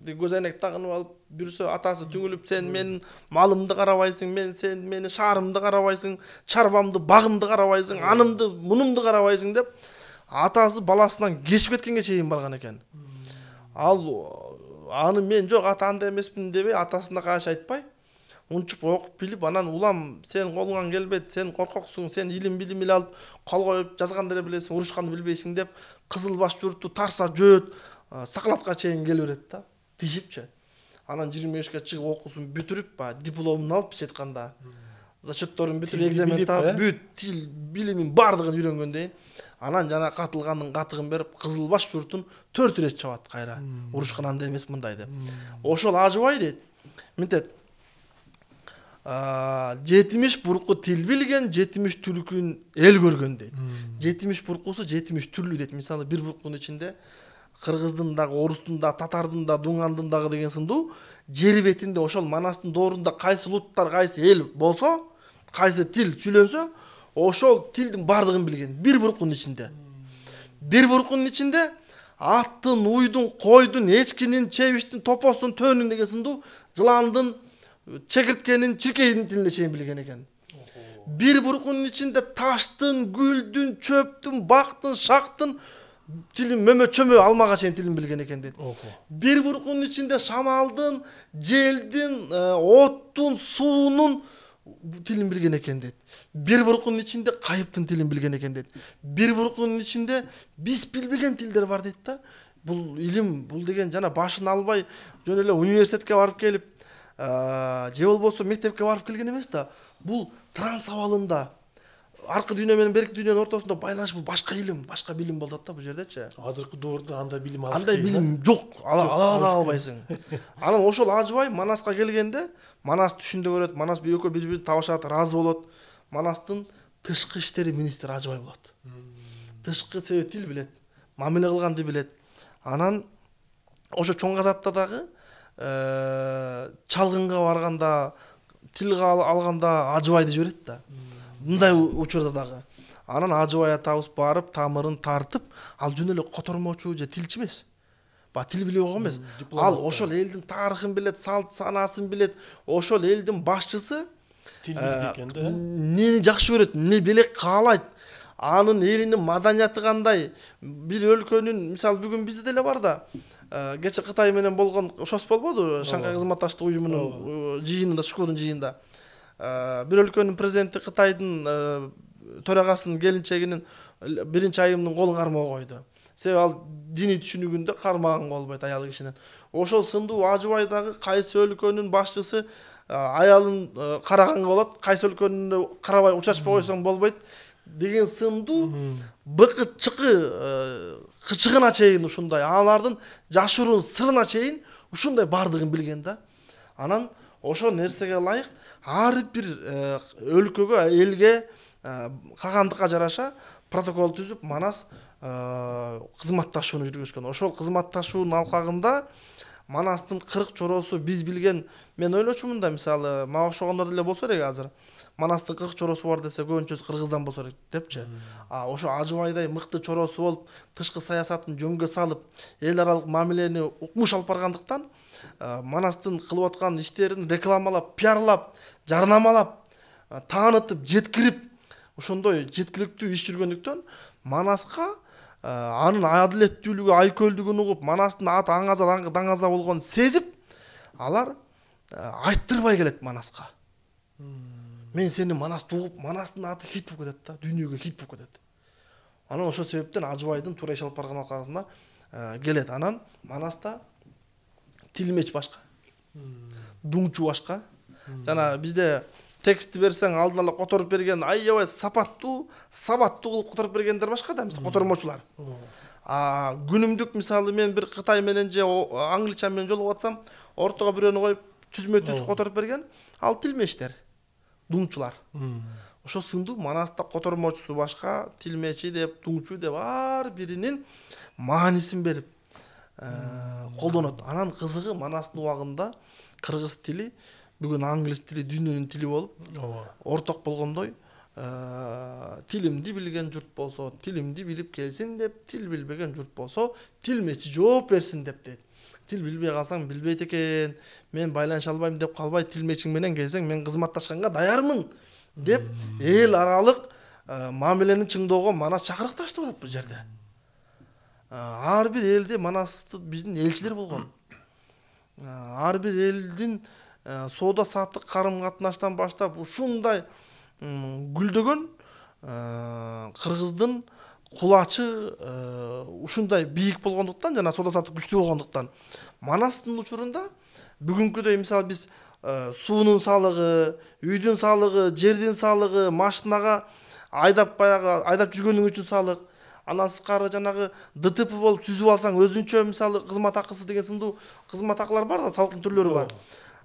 Көз айнек тагынып алып, бүрсө атасы түңүлүп, сен менин малымды карабайсың, сен мени шаарымды карабайсың, чарбамды, багымды карабайсың, анымды, мунумду карабайсың деп атасы баласынан кечип кеткенге чейин барган экен. Ал аны мен жок ата андай эмесмин дебей атасына кайшы айтпай, унчуп окуп билип, анан улам сен колуңан келбейт, сен коркоксуң, сен илим эле алып кол коюп жазганды эле билесиң, урушканды билбейсиң деп кызыл баш журтту тарса жөөт сакалатка чейин келип берет да. Тишипчи. Анан 25ке чыгып окуусун бүтүрүп, дипломун алып айтканда, зачетторун бүтүрүп, экзамен таап, бүт тил билимин бардыгын үйрөнгөндөн кийин, анан жана катылгандын катыгын берип, кызыл баш журтун 4 ирет чабат кайра. Урушкан андай эмес мындай деп. Ошол ажыбай дейт. Мынтет. 70 бурку тил билген, 70 түркүн эл көргөн дейт. 70 буркусу 70 түрлүү дейт. Мисалы бир буркунун ичинде кыргыздын дагы, орустун да, татардын да, дуңандын дагы деген сындуу жер бетинде ошол Манастын доорунда кайсы улуттар, кайсы эл болсо, кайсы тил сүйлөнсө, ошол тилдин бардыгын билген. Бир буркунун ичинде. Бир буркунун ичинде аттын, уйдун, койдун, эчкинин, чебиштин, топостун, төөнүн деген сындуу жыландын, чекирткенин, чиркейдин тилине чейин билген экен. Бир буркунун ичинде таштын, гүлдүн, чөптүн, бактын, шактын тилин мөмө алмага чейин тилин билген экен дейт. Бир буркунун ичинде шамалдын, желдин, оттун, суунун тилин билген экен дейт. Бир буркунун ичинде кайыптын тилин билген экен дейт. Бир буркунун ичинде биз билбеген тилдер бар дейт да. Бул илим, бул деген жана башын албай жөн эле университетке барып келип, же болбосо мектепке барып келген эмес да. Бул транс абалында аркы дүйнө менен берки дүйнөнүн ортосунда байланыш, бул башка илим, башка билим болот да бул жердечи. Азыркы доордо андай билим алыш. Андай билим жок, ала албайсың. Анан ошол ажыбай Манаска келгенде, Манас түшүндө көрөт, Манас бүйөккө бири-бирин табышат, ыраазы болот. Манастын тышкы иштери министри ажыбай болот. Тышкы себеп тил билет, мамиле кылганды билет. Анан ошо чоң казатта дагы чалгынга барганда, тилге алганда ажыбайды жиберет да. Мындай учурда дагы. Анан ажыбай атабыз барып, тамырын тартып, ал жөн эле котормочу же тилчи эмес. Тил билбей койгон эмес. Ал ошол элдин тарыхын билет, салт санасын билет. Ошол элдин башчысы тил билет экен да. Нени жакшы көрөт, эмне белек каалайт. Анын элинин маданияты кандай? Бир өлкөнүн, мисалы бүгүн бизде деле бар да. Кече Кытай менен болгон ошос болбоду? Шанхай кызматташтык уюмунун жыйынында, Шкудун жыйында. Бир өлкөнүн президенти Кытайдын төрагасынын келинчегинин биринчи айымдын колун кармоо койду. Себеби ал диний түшүнүгүндө кармаган болбойт аял кишинин. Ошол сындуу ажыбай дагы кайсы өлкөнүн башчысы аялын караганга болот, кайсы өлкөнүн карабай учачпай койсоң болбойт деген сындуу быкы-чыкы кычыгына чейин ушундай алардын жашыруун сырына чейин ушундай бардыгын билген да. Анан ошо нерсеге ылайык ар бир өлкөгө, элге калгандыкка жараша протокол түзүп Манас кызматташууну жүргүзгөн. Ошол кызматташуунун алкагында Манастын 40 чоросу биз билген, мен ойлочумун да, мисалы, мага окшогондор деле болсо керек азыр. Манастын 40 чоросу бар десе, көбүнчөсү кыргыздан болсо керек депчи. Ошо Ажыбайдай мыкты чоросу болуп, тышкы саясатын жөнгө салып, эл аралык мамилени укмуш алып баргандыктан, Манастын кылып аткан иштерин рекламалап, пиарлап, жарнамалап, таанытып, жеткирип, ошондой жеткиликтүү иш жүргөндүктөн Манаска анын адилеттүүлүгү, айкөлдүгүн угуп, Манастын аты аңаза даңаза болгонун сезип, алар айттырбай келет Манаска. Мен сени Манасты угуп, Манастын аты хит болуп кетет да, дүйнөгө хит болуп кетет. Анан ошол себептен Ажыбайдын туура иш алып барган алкагында келет. Анан Манаста тилмеч башка, дуңчу башка. Жана бизде текстти берсең алдын ала которуп берген, аябай сапаттуу кылып которуп бергендер башка да, мисалы котормочулар. Күнүмдүк, мисалы, мен бир Кытай менен же англичан менен жолугуп атсам, ортого бирөөнү коюп түзмө түз которуп берген, ал тилмештер, дуңчулар. Ошо сындуу Манаста котормочусу башка, тилмечи деп, дуңчу деп ар биринин маанисин берип колдонот. Анан кызыгы Манастын убагында кыргыз тили, бүгүн англис тили дүйнөнүн тили болуп, орток болгондой, тилимди билген журт болсо, тилимди билип келсин деп, тил билбеген журт болсо, тилмечи жооп берсин деп дейт. Тил билбей калсаң билбейт экен, мен байланыша албайм деп калбай, тилмечиң менен келсең мен кызматташканга даярмын деп, эл аралык мамилени чыңдоого Манас чакырыкташты болот бул жерде. Ар бир элде Манасты биздин элчилер болгон. Ар бир элдин соода саттык карым катнаштан баштап ушундай гүлдөгөн кыргыздын кулачы ушундай бийик болгондуктан, жана соода саттык күчтүү болгондуктан, Манастын учурунда бүгүнкүдөй, мисалы, биз суунун салыгы, үйдүн салыгы, жердин салыгы, машинага айдап жүргөнүң үчүн салык, анан сырткары жанагы ДТП болуп сүзүп алсаң өзүнчө, мисалы, кызмат акысы деген сындуу кызмат акылар бар да, салыктын түрлөрү бар.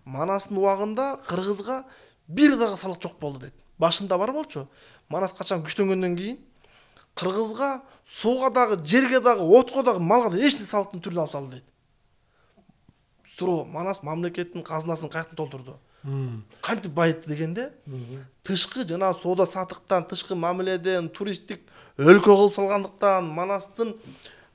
Манастын убагында кыргызга бир дагы салык жок болду дейт. Башында бар болчу. Манас качан күчтөнгөндөн кийин кыргызга сууга дагы, жерге дагы, отко дагы, малга да эч салыктын түрүн алып салды дейт. Суроо, Манас мамлекеттин казынасын каяктан толтурду? Кантип байытты дегенде, тышкы жана соода саттыктан, тышкы мамиледен, туристтик өлкө кылып салгандыктан Манастын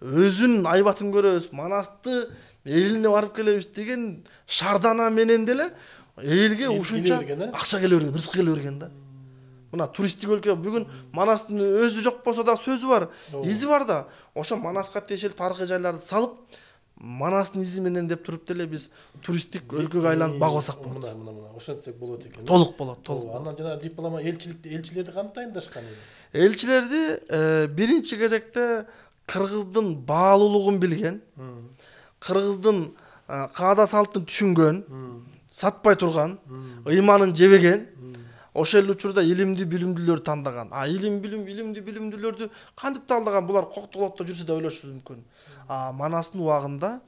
өзүнүн айбатын көрөбүз, Манасты элине барып келебиз деген шардана менен деле элге ушунча акча келе берген, рызык келе берген да. Мына туристтик өлкө, бүгүн Манастын өзү жок болсо да сөзү бар, изи бар да. Ошо Манаска тиешелүү тарыхый жайларды салып, Манастын изи менен деп туруп деле биз туристтик өлкөгө айланып багбасак болот. Мына ошентсек болот экен. Толук болот. Анан жана диплома элчилерди кантип дайындашкан? Элчилерди биринчи кезекте кыргыздын баалуулугун билген, кыргыздын каада салттын түшүнгөн, сатпай турган, ыйманын жебеген, ошол учурда илимдүү билимдүүлөрдү тандаган. Илимдүү билимдүүлөрдү кантип тандаган? Булар коктолотто жүрсө да ойлошубуз мүмкүн. Манастын убагында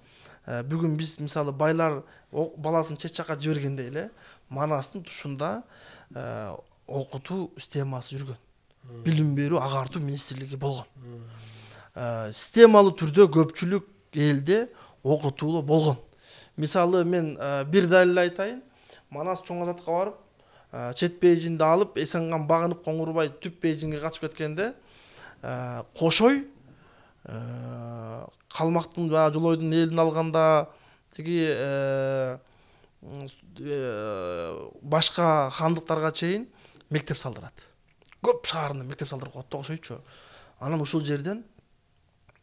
бүгүн биз, мисалы, байлар баласын чет жакка жибергендей эле, Манастын тушунда окутуу системасы жүргөн. Билим берүү, агартуу министрлиги болгон. Системалуу түрдө көпчүлүк элде окутуулу болгон. Мисалы, мен бир далил айтайын. Манас чоң азатка барып, чет бейжинди алып, Эсенган багынып Коңурбай түп бейжинге качып кеткенде, Кошой калмактын жолойдун элин алганда, тиги башка хандыктарга чейин мектеп салдырат. Көп шаарында мектеп салдырып коет да, ошойчу. Анан ушул жерден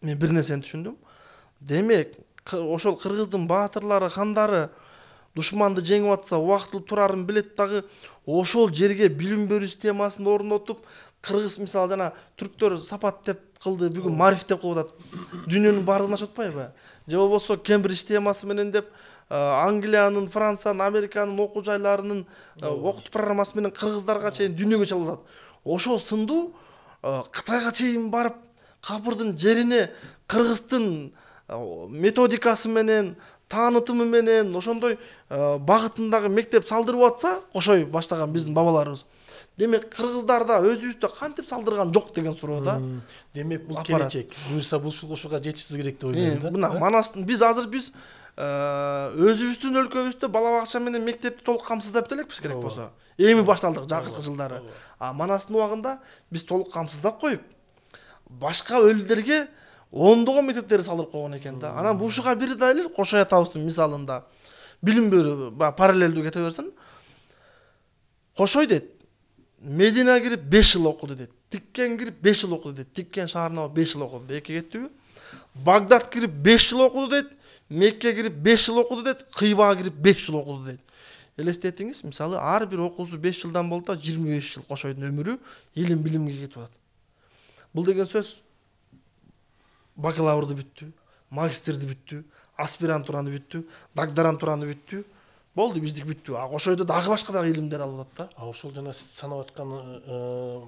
мен бир нерсени түшүндүм. Демек, ошол кыргыздын баатырлары, хандары душманды жеңип атса, убактылуу турарын билет дагы, ошол жерге билим берүү системасын орнотуп, кыргыз, мисалы, жана түрктөр сапат деп кылды, бүгүн мариф деп кылып атат. Дүйнөнүн баардыгын ачып атпайбы? Же болбосо Кембридж системасы менен деп Англиянын, Франциянын, Американын окуу жайларынын окутуу программасы менен кыргыздарга чейин дүйнөгө чалып атат. Ошол сындуу Кытайга чейин барып, капырдын жерине кыргыздын методикасы менен, таанытымы менен ошондой багытындагы мектеп салдырып атса кошой баштаган биздин бабаларыбыз. Демек кыргыздарда өзүбүздө кантип салдырган жок деген суроо да. Демек бул келечек. Буюрса бул ушуга жетишиз керек деп ойлойм да. Мына Манастын биз азыр өзүбүздүн өлкөбүздө бала бакча менен мектепти толук камсыздап элекпиз керек болсо. Эми башталдык жакыркы жылдары. Манастын убагында биз толук камсыздап коюп, башка өлкөлөргө ондогон мектептерди салдырып койгон экен да. Анан ушуга бир далил Кошой атабыздын мисалында билим берүү параллелдүү кете берсин. Кошой дейт, Медина кирип 5 жыл окуду дейт. Тиккен кирип 5 жыл окуду дейт. Тиккен шаарына 5 жыл окуду. Эки кеттүбү? Багдад кирип 5 жыл окуду дейт. Мекке кирип 5 жыл окуду дейт. Кыйбага кирип 5 жыл окуду дейт. Элестетиңиз, мисалы, ар бир окуусу 5 жылдан болду, 25 жыл Кошойдун өмүрү илим билимге кетип атат. Бул деген сөз бакалаврды бүттү, магистрди бүттү, аспирантураны бүттү, докторантураны бүттү. Болду, биздик бүттү. Кошойдо дагы башка дагы илимдер алып атат да. Ошол жана санап аткан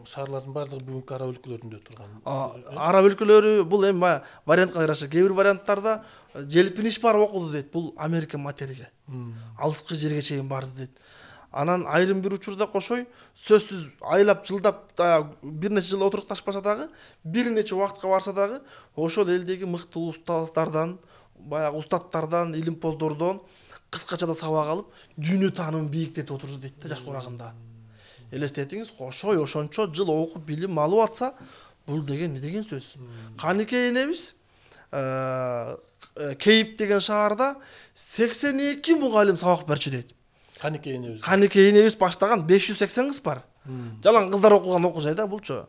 шаарлардын баардыгы бүгүнкү араб өлкөлөрүндө турган. Араб өлкөлөрү бул эми вариантка жараша кээ бир варианттарда желпиниш барып окуду дейт. Бул Америка материге. Алыскы жерге чейин барды дейт. Анан айрым бир учурда Кошой сөзсүз айлап жылдап бир нече жыл отурукташпаса дагы, бир нече убакытка барса дагы ошол элдеги мыктуу устаздардан, баягы устаттардан, илимпоздордон кыскача да сабак алып, дүйнө таанымын бийиктетип отурду дейт да жаш урагында. Элестетиңиз, Кошой ошончо жыл окуп билим алып атса, бул деген не деген сөз? Канекей энебиз Кейип деген шаарда 82 мугалим сабак берчү дейт. Канекей энебиз баштаган 580 кыз бар. Жалаң кыздар окуган окуу жай да булчу.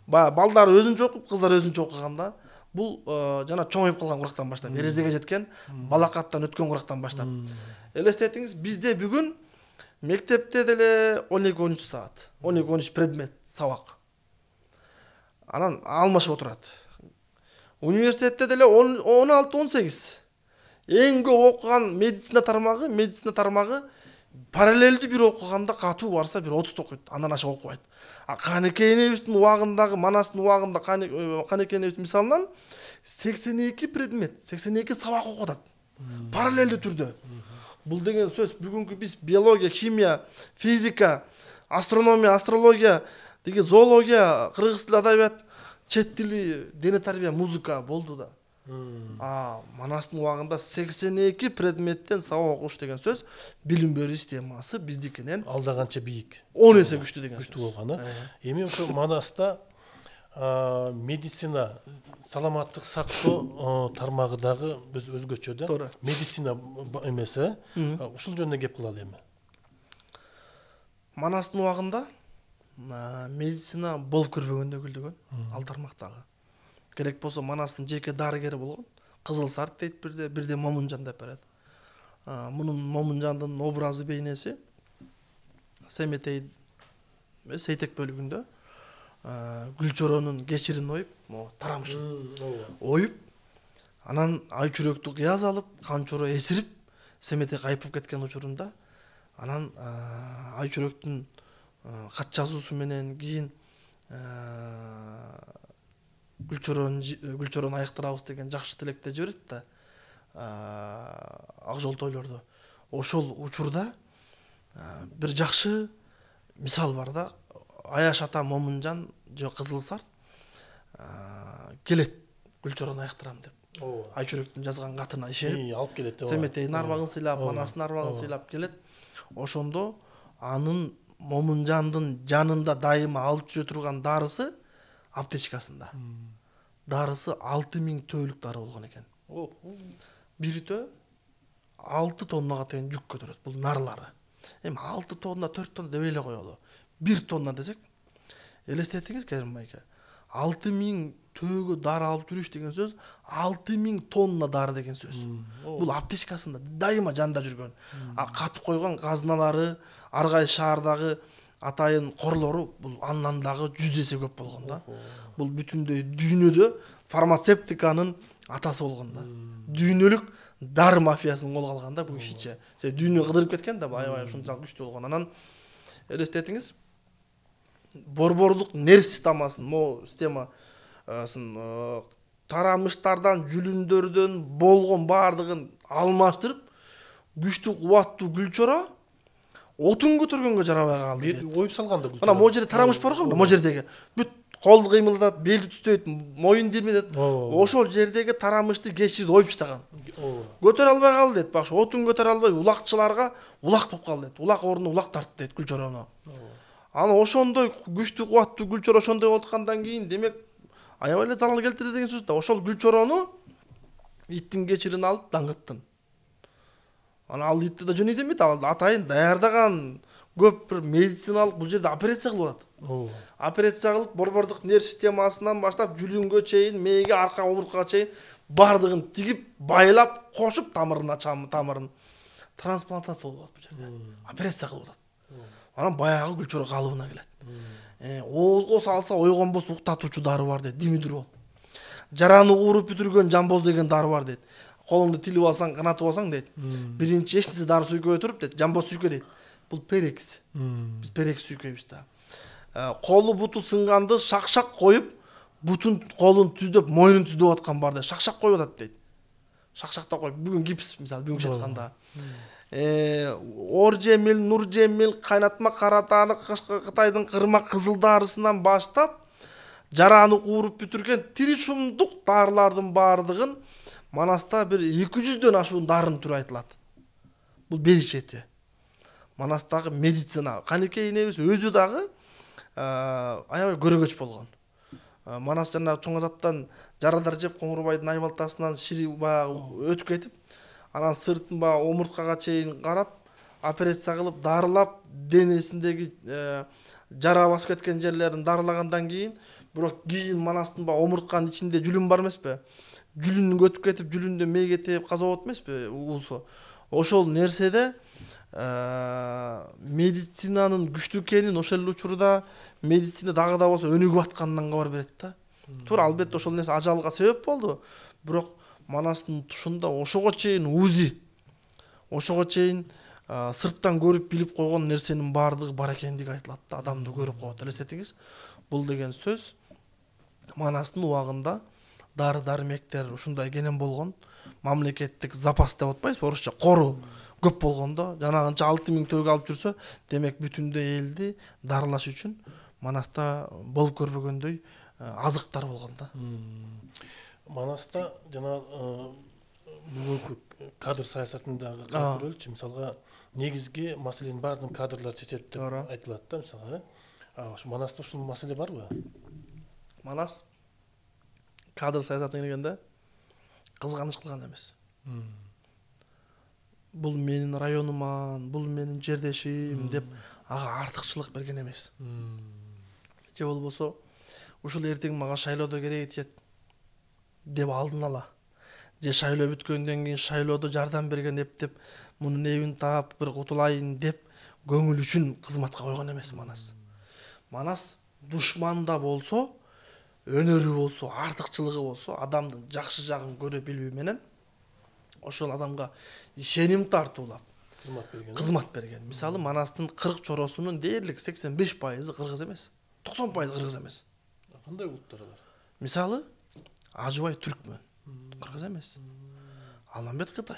Баягы балдар өзүнчө окуп, кыздар өзүнчө окуганда, бул жана чоңоюп калган курактан баштап, эрезеге жеткен, балакаттан өткөн курактан баштап. Элестетиңиз, бизде бүгүн мектепте деле 12-13 саат, 12-13 предмет сабак. Анан алмашып отурат. Университетте деле 16-18. Эң көп окуган медицина тармагы параллелдүү бир окуганда катуу барса бир 30 окуйт, андан ашык окубайт. Канекей энебиздин убагындагы, Манастын убагында Канекей энебиздин мисалынан 82 предмет, 82 сабак окуп атат. Параллелдүү түрдө. Бул деген сөз бүгүнкү биз биология, химия, физика, астрономия, астрология, деги зоология, кыргыз тили, адабият, чет тили, дене тарбия, музыка болду да. Манастын убагында 82 предметтен сабак окуш деген сөз билим берүү системасы биздикинен алда канча бийик, 10 эсе күчтүү деген сөз. Күчтүү болгон. Эми ошо Манаста медицина, саламаттык сактоо тармагы дагы биз өзгөчө да. Медицина эмеси, ушул жөнүндө кеп кылалы эми. Манастын убагында медицина болуп көрбөгөндө күлдөгөн, ал тармактагы. Керек болсо Манастын жеке дарыгери болгон. Кызыл Сарт дейт бирде Момунжан деп берет. Мунун Момунжандын образы бейнеси Семетей Сейтек бөлүгүндө Гүлчоронун кечирин оюп, тарамышын оюп, анан ай чүрөктү кыяз алып, канчоро эсирип, Семетей кайпып кеткен учурунда, анан ай чүрөктүн кат жазуусу менен кийин Гүлчорон айыктырабыз деген жакшы тилекте жиберет да. Ак жол тойлордо. Ошол учурда бир жакшы мисал бар да. Аяш ата Момунжан же Кызыл Сарт келет Гүлчорон айыктырам деп. Ай чүрөктүн жазган катына ишенип, алып келет деп. Семетейдин арбагын сыйлап, Манастын арбагын сыйлап келет. Ошондо анын Момунжандын жанында дайыма алып жүрө турган дарысы аптечкасында. Дарысы 6000 төөлүк дары болгон экен. Бир төө 6 тоннага тең жүк көтөрөт. Бул нарлары. Эми 6 тонна, 4 тонна деп эле коелу. 1 тонна десек, элестетиңиз Керим байке. 6000 төөгө дары алып жүрүш деген сөз 6000 тонна дары деген сөз. Бул аптечкасында дайыма жанында жүргөн. Катып койгон казналары, ар кайсы шаардагы атайын корлору бул андан дагы 100 эсе көп болгон да. Бул бүтүндөй дүйнөдө фармацевтиканын атасы болгон да. Дүйнөлүк дары мафиясынын колго алган да бул кишиче. Дүйнө кыдырып кеткен да, аябай ушунчалык күчтүү болгон. Анан элестетиңиз, борбордук нерв системасын тарамыштардан, жүлүндөрдөн болгон баардыгын алмаштырып, күчтүү кубаттуу Гүлчоро отун көтөргөнгө жарабай калды. Оюп салганда Гүлчоро. Мына могу жерде тарамыш бар го, могу жердеги. Бүт кол кыймылдат, белди түстөйт, моюн дирмедет. Ошол жердеги тарамышты кечирди оюп таштаган. Көтөрө албай калды дейт. Бак, отун көтөрө албай улакчыларга улак болуп калды дейт. Улак ордуна улак тартты дейт Гүлчорону. Аны ошондой күчтүү кубаттуу Гүлчоро ошондой болуп кийин, демек аябай эле зарал келтирди деген сөз да. Ошол Гүлчорону иттин кечирин алып даңгыттын. Аны ал итти да жөн идемет, ал атайын даярдаган көп бир медициналык бул жерде операция кылып атат. Операция кылып борбордук нерв системасынан баштап жүлүнгө чейин, мээге, арка омурткага чейин бардыгын тигип, байлап, кошуп тамырын трансплантация болуп атат бул жерде. Операция кылып атат. Анан баягы Гүлчоро калыбына келет. Оозго салса ойгонбос уктатуучу дары бар дейт, димидрол. Жараны кууруп бүтүргөн жамбоз деген дары бар дейт. Колуңду тилип алсаң, канатып алсаң дейт. Биринчи эч нерсе дары сүйкөбөй туруп дейт, жамбоз сүйкө дейт. Бул перекис. Биз перекис сүйкөйбүз да. Колу буту сынганды шак-шак коюп, бутун колун түздөп, мойнун түздөп аткан бар дейт. Шак-шак коюп атат дейт. Шак-шакта коюп, бүгүн гипс мисалы, бүгүнчө айтканда. Оржемил, Нуржемил, кайнатма каратаны Кытайдын кырма кызыл дарысынан баштап жараны кууруп бүтүргөн тришумдук дарылардын баардыгын Манаста бир 200дөн ашуун дарынын түрү айтылат. Бул беришети. Манастагы медицина, Канекей энебиз өзү дагы аябай көрөгөч болгон. Манас жана Чоң Азаттан жарадар жеп Коңурбайдын айбалтасынан шири баягы өтүп кетип, анан сыртын баягы омурткага чейин карап, операция кылып, дарылап, денесиндеги жара басып кеткен жерлерин дарылагандан кийин, бирок кийин Манастын баягы омуртканын ичинде жүлүн бар эмеспи? Жүлүн өтүп кетип, жүлүндө мээге тээп каза болот эмеспи уусу? Ошол нерседе медицинанын күчтүү экенин ошол учурда медицина дагы да болсо өнүгүп атканынан кабар берет да. Туура, албетте ошол нерсе ажалга себеп болду. Бирок Манастын тушунда ошого чейин УЗИ, ошого чейин сырттан көрүп билип койгон нерсенин баардыгы бар экендиги айтылат да. Адамды көрүп коет. Элестетиңиз, бул деген сөз Манастын убагында дары-дармектер ушундай кенен болгон, мамлекеттик запас деп атпайбызбы, орусча кору көп болгондо, жанагынча 6000 төгө алып жүрсө, демек бүтүндөй элди дарылаш үчүн Манаста болуп көрбөгөндөй азыктар болгон да. Манаста жана бүгүнкү кадр саясатындагы көрөлчү, мисалга негизги маселенин баарын кадрлар чечет деп айтылат да, мисалга. Ошо Манаста ушул маселе барбы? Манас кадр саясатына келгенде кызганыч кылган эмес. Бул менин районуман, бул менин жердешим деп ага артыкчылык берген эмес. Же болбосо ушул эртең мага шайлоодо кереги тиет деп алдын ала. Же шайлоо бүткөндөн кийин шайлоодо жардам берген эптеп, мунун эбин таап бир кутулайын деп көңүл үчүн кызматка койгон эмес Манас. Манас душманда болсо, өнөрү болсо, артыкчылыгы болсо, адамдын жакшы жагын көрө билүү менен ошол адамга ишеним тартуулап кызмат берген. Мисалы, Манастын 40 чоросунун дээрлик 85% кыргыз эмес, 90% кыргыз эмес. Кандай улуттар алар? Мисалы, Ажыбай түркмөн, кыргыз эмес. Алмамбет Кытай.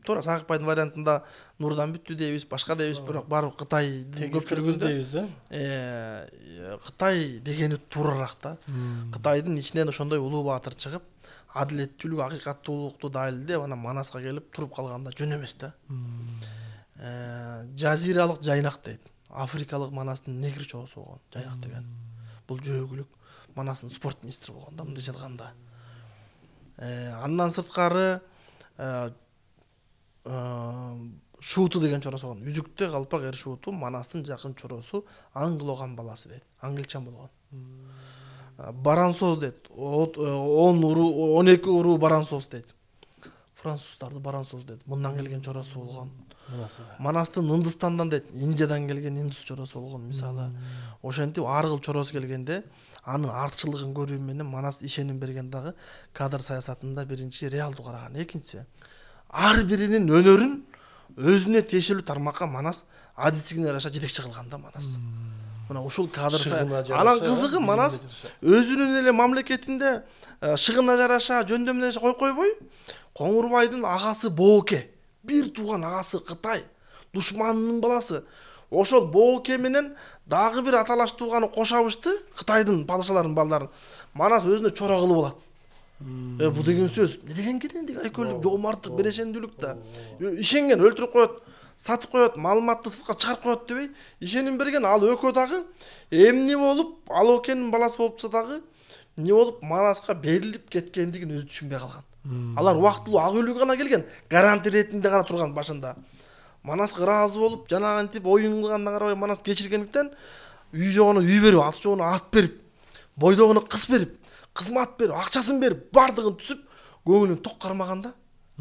Туура Сакыкбайдын вариантында Нурдан бүттү дейбиз, башка дейбиз, бирок барып Кытайдын көпчүлүгүбүз дейбиз да. Кытай дегени туурарак да. Кытайдын ичинен ошондой улуу баатыр чыгып, адилеттүүлүк, акыйкаттуулукту далилдеп, анан Манаска келип туруп калганда жөн эмес да. Жазиралык жайнак дейт. Африкалык Манастын негр чоосу болгон жайнак деген. Бул жөөгүлүк Манастын спорт министри болгон да, мындай жалганда. Андан сырткары Шууту деген чоросу болгон. Үзүктө калпак эр Шууту Манастын жакын чоросу Англоган баласы дейт. Англичан болгон. Барансоз дейт. 12 уруу барансоз дейт. Француздарды барансоз дейт. Мындан келген чоросу болгон. Манастын Ындыстандан дейт. Индиядан келген индус чоросу болгон мисалы. Ошентип ар кыл чоросу келгенде анын артчылыгын көрүү менен Манас ишеним берген дагы кадр саясатында биринчи реалдуу караган. Экинчи, ар биринин өнөрүн өзүнө тиешелүү тармакка Манас адистигине жараша жетекчи кылган да Манас. мына ушул кадр Шыгына жараша, анан кызыгы Манас билимине өзүнүн эле мамлекетинде шыгына жараша жөндөмүнө койбой Коңурбайдын агасы Бооке, бир тууган агасы Кытай, душманынын баласы. Ошол Бооке менен дагы бир аталаш тууганы кошабышты, Кытайдын падышаларынын балдарын. Манас өзүнө чора кылып алат. Бу деген сөз, не деген кирендик, айкөлдүк, жоомарттык, берешендүүлүк да. Ишенген өлтүрүп коет, сатып коет, маалыматты сыртка чыгарып коет дебей, ишеним берген ал өкө дагы эмне болуп, ал Окенин баласы болупса дагы не болуп Манаска берилип кеткендигин өзү түшүнбөй калган. Алар убактылуу ак үйлүгү гана келген, гаранти иретинде гана турган башында. Манас ыраазы болуп, жанагынтип оюн кылганына карабай Манас кечиргендиктен үй жогуна үй берип, ат жогуна ат берип, бойдогуна кыз берип, кызмат берип, акчасын берип, бардыгын түзүп, көңүлүн ток кармаганда,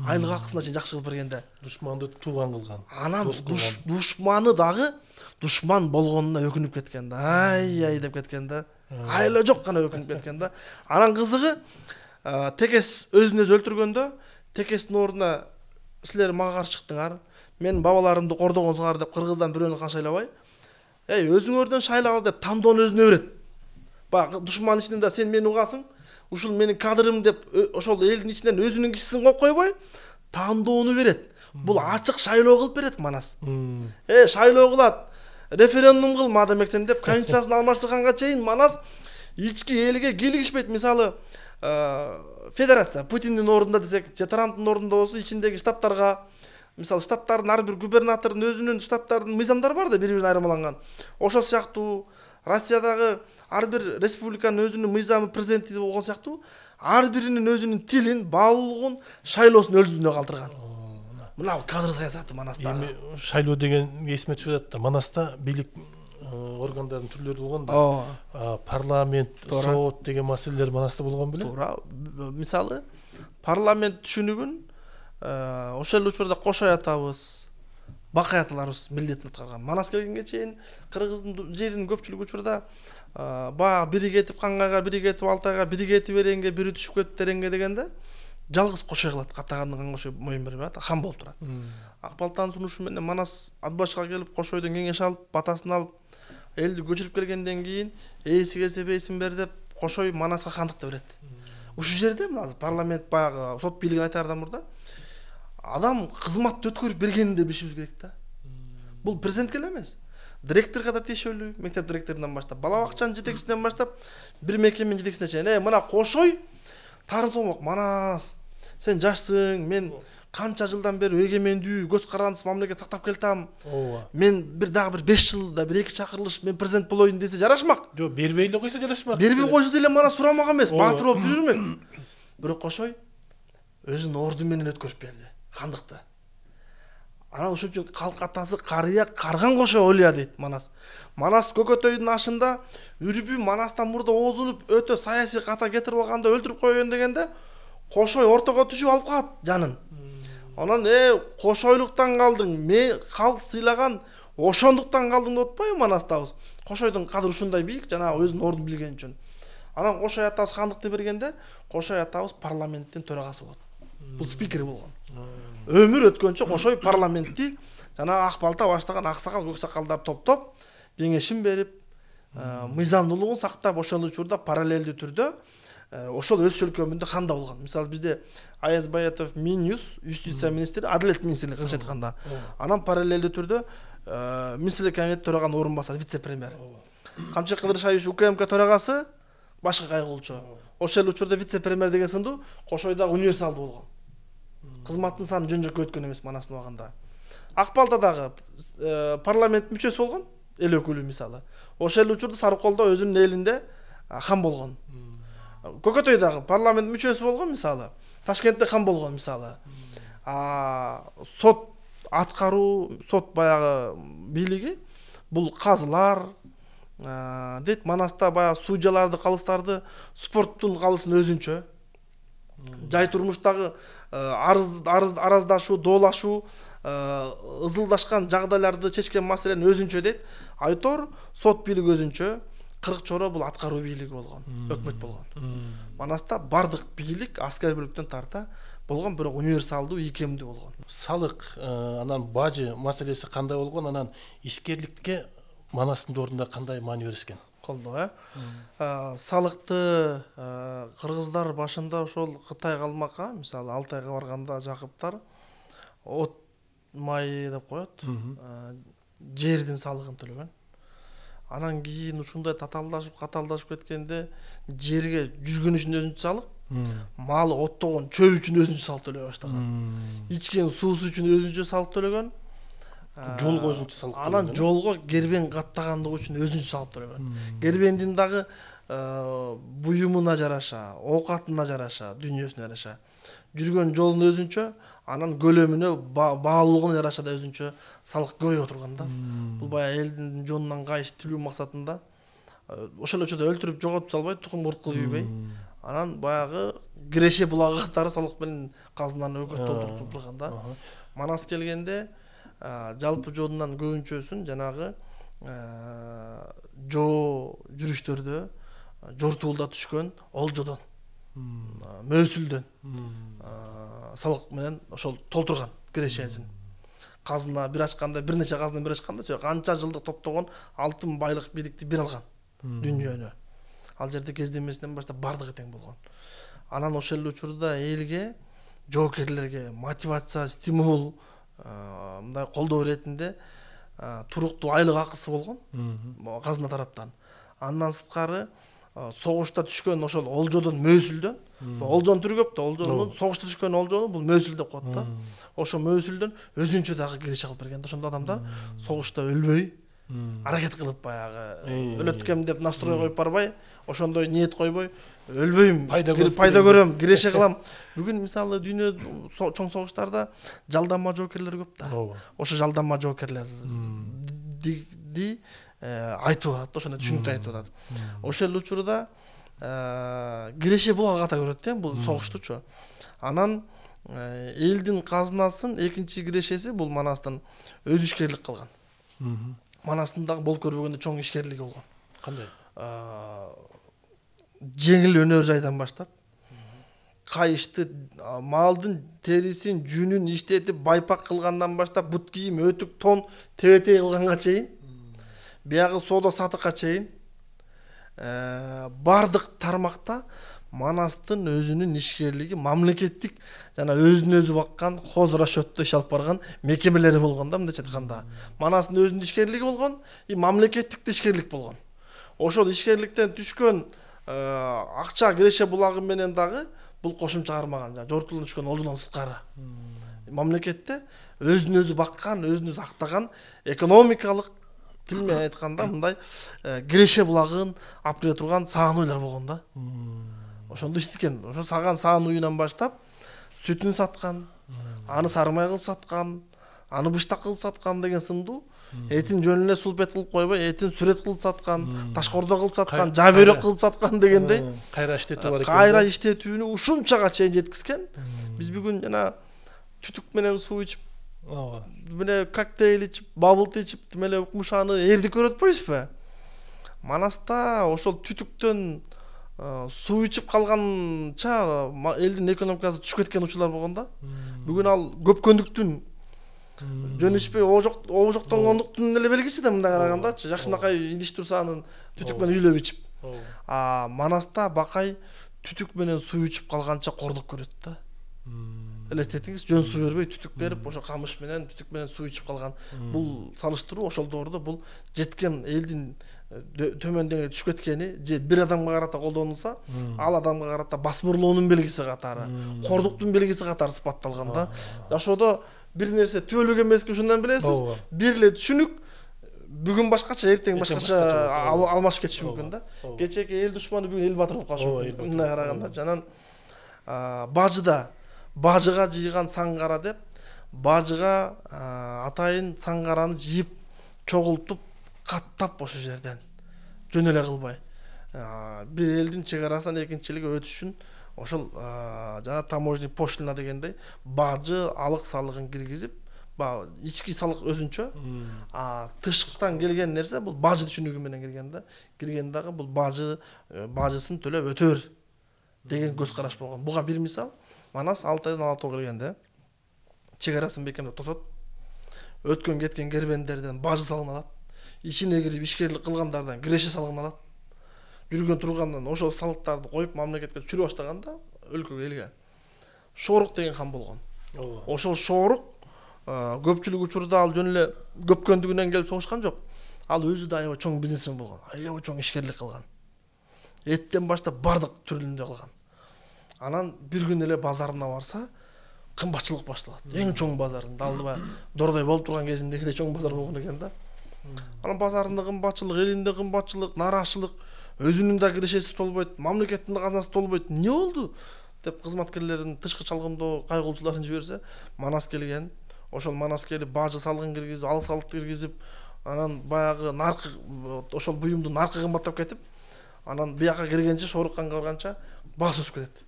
айлык акысына чейин жакшы кылып бергенде. Душманды тууган кылган. Анан душманы дагы душман болгонуна өкүнүп кеткен да. Ай деп кеткен да. Айла жок гана өкүнүп кеткен да. Анан кызыгы Текес өзүн өзү өлтүргөндө, Текестин ордуна силер мага каршы чыктыңар, мен бабаларымды кордогонсуңар деп кыргыздан бирөөнү шайлабай, өзүңөрдөн шайлагыл деп тандоону өзүнө берет. Баягы душман ичинде сен мени угасың, ушул менин кадрым деп ошол элдин ичинен өзүнүн кишисин коюп койбой, тандоону берет. Бул ачык шайлоо кылып берет Манас. Шайлоо кылат, референдум кыл мадамек сен деп конституциясын алмаштырганга чейин Манас ички элге кийлигишпейт. Мисалы федерация Путиндин ордунда десек, же Трамптын ордунда болсо ичиндеги штаттарга, мисалы штаттардын ар бир губернатордун өзүнүн штаттардын мыйзамдары бар да, бири-бирин айырмаланган. Ошол сыяктуу Россиядагы ар бир республиканын өзүнүн мыйзамы, президенти болгон сыяктуу ар биринин өзүнүн тилин, баалуулугун, шайлоосун өз өзүнө калтырган. Мына кадр саясаты Манаста. Эми шайлоо деген эсиме түшүп атат да. Манаста бийлик органдардын түрлөрү болгон да. Парламент, сот деген маселелер Манаста болгон беле? Туура. Мисалы, парламент түшүнүгүн ошол учурда Кошой атабыз, Бакай аталарыбыз милдетин аткарган. Манас келгенге чейин кыргыздын жеринин көпчүлүк учурда баягы бири кетип Кангайга, бири кетип Алтайга, бири кетип Эренге, бири түшүп кетип Тереңге дегенде жалгыз Кошой кылат. Каттагандын Кангошой моюн бербей атат, хан болуп турат. Ак Балтанын сунушу менен Манас ат башка келип Кошойдон кеңеш алып, батасын алып, элди көчүрүп келгенден кийин ээси келсе бейсин бер деп Кошой Манаска хандыкты берет. Ушул жерде мына парламент баягы сот бийлигин айтаардан мурда адам кызматты өткөрүп бергенин да билишибиз керек да. Бул президентке эле эмес. Директорго да тиешелүү, мектеп директорунан баштап, бала бакчанын жетекчисинен баштап, бир мекеменин жетекчисине чейин. Мына Кошой тарын салмак. Манас, сен жашсың, мен канча жылдан бери эгемендүү, көз карандысыз мамлекет сактап келатам. Мен бир дагы бир 5 жылда бир 2 чакырылыш мен президент болоюн десе жарашмак. Жок, бербей эле койсо жарашмак. Бербей койсо деле Манас турамак эмес, баатыр болуп жүрмөк. Бирок Кошой өзүнүн орду менен өткөрүп берди хандыкты. Анан ошон үчүн калк атасы карыя карган Кошой ойлоя дейт Манас. Манас Көкөтөйдүн ашында үрүбү Манастан мурда оозунуп өтө саясий ката кетирип алганда өлтүрүп койгон дегенде Кошой ортого түшүп алып калат жанын. Анан Кошойлуктан калдың, мен калк сыйлаган ошондуктан калдың деп атпайбы Манастабыз. Кошойдун кадыры ушундай бийик, жанагы өзүнүн ордун билген үчүн. Анан Кошой атабыз хандыкты бергенде Кошой атабыз парламенттин төрагасы болот. Бул спикер болгон. Өмүр өткөнчө Кошой парламентти жана Ак Балта баштаган аксакал, көксакалдар топтоп, кеңешин берип, мыйзамдуулугун сактап, ошол учурда параллелдүү түрдө ошол өз өлкөмүндө кандай болгон. Мисалы бизде Аяз Баятов Минюс, юстиция министри, адилет министри кыргызча айтканда. Анан параллелдүү түрдө министрлик комитет төраган орун басар, вице-премьер. Камчы Кыдыршаевич УКМК төрагасы, башка кайгылчу. Ошол учурда вице-премьер деген сынду Кошойдагы универсалдуу болгон. Кызматтын саны жөн-жөккө өткөн эмес Манастын убагында. Ак Балтадагы парламент мүчөсү болгон, эл өкүлү мисалы. Ошол учурда Сарыколдо өзүнүн элинде хан болгон. Көкөтөйдагы парламент мүчөсү болгон мисалы. Ташкентте хан болгон мисалы. Сот аткаруу, сот баягы бийлиги бул казылар дейт. Манаста баягы судьяларды, калыстарды, спорттун калысын өзүнчө. Жай турмуштагы араздашуу, доолашуу, ызылдашкан жагдайларды чечкен маселени өзүнчө дейт. Айтор сот бийлиги өзүнчө, 40 чоро бул аткаруу бийлиги болгон, өкмөт болгон. Манаста бардык бийлик аскер бүлүктөн тарта болгон, бирок универсалдуу, ийкемдүү болгон. Салык, анан бажы маселеси кандай болгон, анан ишкерликке Манастын ордунда кандай маани беришкен? Колдоо, салыкты кыргыздар башында ошол Кытайга алмакка, мисалы Алтайга барганда Жакыптар от май деп коет, жердин салыгын төлөгөн. Анан кийин ушундай каталдашып кеткенде жерге жүргөн үчүн өзүнчө салык, мал оттогон чөп үчүн өзүнчө салык төлөй баштаган. Ичкен суусу үчүн өзүнчө салык төлөгөн. Жолго өзүнчө салык. Анан жолго кербен каттагандыгы үчүн өзүнчө салык төлөгөн. Кербендин дагы буюмуна жараша, оокатына жараша, дүйнөсүнө жараша жүргөн жолун өзүнчө, анан көлөмүнө, баалуулугуна жараша да өзүнчө салык көбөйүп отурган да. Бул баягы элдин жонунан кайыштыруу максатында ошол өчөдө өлтүрүп жоготуп салбай, тукум курт кылып ийбей, анан баягы Киреше булагы катары салык менен казынаны өкөт толтуруп турган да. Манас келгенде жалпы жонунан көбүнчөсүн жанагы жоо жүрүштөрдө жортуулда түшкөн олжодон, мөөсүлдөн салык менен ошол толтурган Кирешесин. Казына бир ачканда, бир нече казына бир ачканда канча жылдык топтогон алтын байлык бийликти бир алган дүйнөнө. Ал жерде кездемесинен баштап бардыгы тең болгон. Анан ошол учурда элге, жоокерлерге мотивация, стимул, мындай колдоо иретинде туруктуу айлык акысы болгон казына тараптан. Андан сырткары согушта түшкөн ошол олжодон, мөөсүлдөн, олжону түрү көп да, олжонун согушта түшкөн олжону бул мөөсүл деп коет да. Ошо мөөсүлдөн өзүнчө дагы Киреше алып берген да. Ошондо адамдар согушта өлбөй, аракет кылып баягы өлөткөм деп настрой коюп барбай, ошондой ниет койбой, өлбөйм, пайда көрөм, Киреше кылам. Бүгүн мисалы дүйнө чоң согуштарда жалданма жоокерлер көп да. Ошо жалданма жоокерлерди айтып атат, ошону түшүнүктүү айтып атат. Ошол учурда Киреше булагы ката көрөт да, бул согуштучу. Анан элдин казынасын экинчи Кирешеси бул Манастын өз ишкерлик кылган. Манастын дагы болуп көрбөгөндө чоң ишкерлиги болгон. Кандай? Жеңил өнөр жайдан баштап, кайышты, малдын терисин, жүнүн иштетип байпак кылгандан баштап, бут кийим, өтүк, тон, тебетей кылганга чейин, биягы соода сатыкка чейин бардык тармакта Манастын өзүнүн ишкерлиги, мамлекеттик жана өзүн өзү баккан, хозрасчётту иш алып барган мекемелери болгон да, мындайча айтканда. Манастын өзүнүн ишкерлиги болгон, мамлекеттик ишкерлик болгон. Ошол ишкерликтен түшкөн акча Киреше булагы менен дагы бул кошумча кармаган, жортулдан түшкөн олжодон сырткары. Мамлекетте өзүн өзү баккан, өзүн өзү актаган экономикалык тил менен айтканда мындай Киреше булагын алып келе турган саануйлар болгон да. Ошондо иштеген. Ошо саган саануйунан баштап сүтүн саткан, аны сарымай кылып саткан, аны быштак кылып саткан деген сындуу. Этин жөн эле сулпет кылып койбой, этин сүрөт кылып саткан, ташкордо кылып саткан, жабөрөк кылып саткан дегендей. Кайра иштетүү бар экен. Кайра иштетүүнү ушунчага чейин жеткизген. Биз бүгүн жана түтүк менен суу ичип, мына коктейль ичип, бабыл ичип, демеле укмушаны эрди көрөт атпайбызбы? Манаста ошол түтүктөн суу ичип калганча элдин экономикасы түшүп кеткен учурлар болгон да. Бүгүн ал көпкөндүктүн жөн ичпей обожоктонгондуктун эле белгиси да, мындай карагандачы. Жакшынакай идиш турса анын түтүк менен үйлөп ичип. Манаста бакай түтүк менен суу ичип калганча кордук көрөт да. Элестетиңиз, жөн суу бербей түтүк берип, ошо камыш менен түтүк менен суу ичип калган. Бул салыштыруу ошол доордо бул жеткен элдин төмөн деңгээлге түшүп кеткени, же бир адамга карата колдонулса, ал адамга карата басмырлоонун белгиси катары, кордуктун белгиси катары сыпатталган да. Жашоодо бир нерсе түбөлүк эмески ушундан билесиз. Бир эле түшүнүк бүгүн башкача, эртең башкача алмашып кетиши мүмкүн да. Кечеки эл душманы бүгүн эл батырып калышы мүмкүн. Мындай караганда жанан бажыда бажыга жыйган саңгара деп, бажыга атайын саңгараны жыйып чогултуп каттап ошо жерден жөн эле кылбай бир элдин чек арасынан экинчилиге өтүш үчүн ошол жана таможенный пошлина дегендей бажы алык салыгын киргизип, ички салык өзүнчө, тышкытан келген нерсе бул бажы түшүнүгү менен келген да. Кирген дагы бул бажысын төлөп өтө бер деген көз караш болгон. Буга бир мисал, Манас Алтайдан Алатауга келгенде чек арасын бекемдеп тосот. Өткөн кеткен кербендерден бажы салынат. ичине кирип ишкерлик кылгандардан киреше салыгын алат. Жүргөн тургандан ошол салыктарды коюп мамлекетке түшүрө баштаганда өлкөгө элге Шорук деген хан болгон. Ошол Шорук көпчүлүк учурда ал жөн эле көпкөндүгүнөн келип согушкан жок. Ал өзү да аябай чоң бизнесмен болгон, аябай чоң ишкерлик кылган. Эттен баштап бардык түрүндө кылган. Анан бир күн эле базарына барса, кымбатчылык башталат. Эң чоң базарында, алды Дордой болуп турган кезинде эле чоң базар болгон экен да. Анан базарында кымбатчылык, элинде кымбатчылык, нараачылык, өзүнүн да кирешеси толбойт, мамлекеттин да казнасы толбойт. Эмне болду? Деп кызматкерлерин тышкы чалгындоо кайгылуучуларын жиберсе, Манас келген. Ошол Манас келип бажы салыгын киргизип, ал салыкты киргизип, анан баягы наркы ошол буюмдун наркы кымбаттап кетип, анан бияка киргенче Шорук ханга барганча баасы өсүп кетет.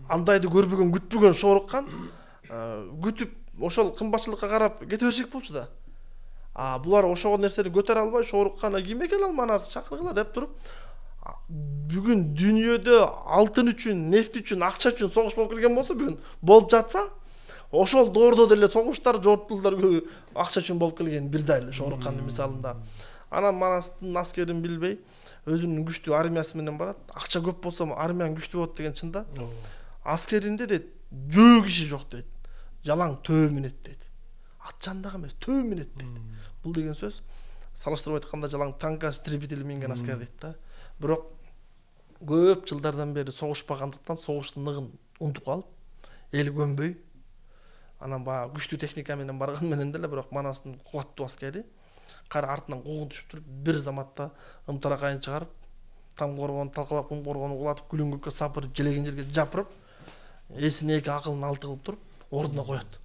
Андайды көрбөгөн, күтпөгөн Шорук хан күтүп ошол кымбатчылыкка карап кете берсек болчу да. Булар ошол нерсени көтөрө албай Шорук хан ким экен ал Манас чакыргыла деп туруп, бүгүн дүйнөдө алтын үчүн, нефт үчүн, акча үчүн согуш болуп келген болсо, бүгүн болуп жатса, ошол доордо деле согуштар, жортулдар көбү акча үчүн болуп келген бир да эле Шорук хандын мисалында. Анан Манастын аскерин билбей, өзүнүн күчтүү армиясы менен барат. Акча көп болсо армияң күчтүү болот деген чында. Аскеринде дейт, жөө киши жок дейт. Жалаң төө минет дейт. Ат жандагы эмес, төө минет дейт. Бул деген сөз салыштырып айтканда жалаң танка истребитель минген аскер дейт да. Бирок көп жылдардан бери согушпагандыктан согуштун ныгын унутуп калып, эл көнбөй, анан баягы күчтүү техника менен барган менен деле бирок Манастын кубаттуу аскери кара артынан куугун түшүп туруп, бир заматта ымтаракайын чыгарып, там коргон, талкалап кум коргону улатып, күлүнгүккө сапырып, желеген жерге жапырып, эсин эки акылын алты кылып туруп, ордуна коет.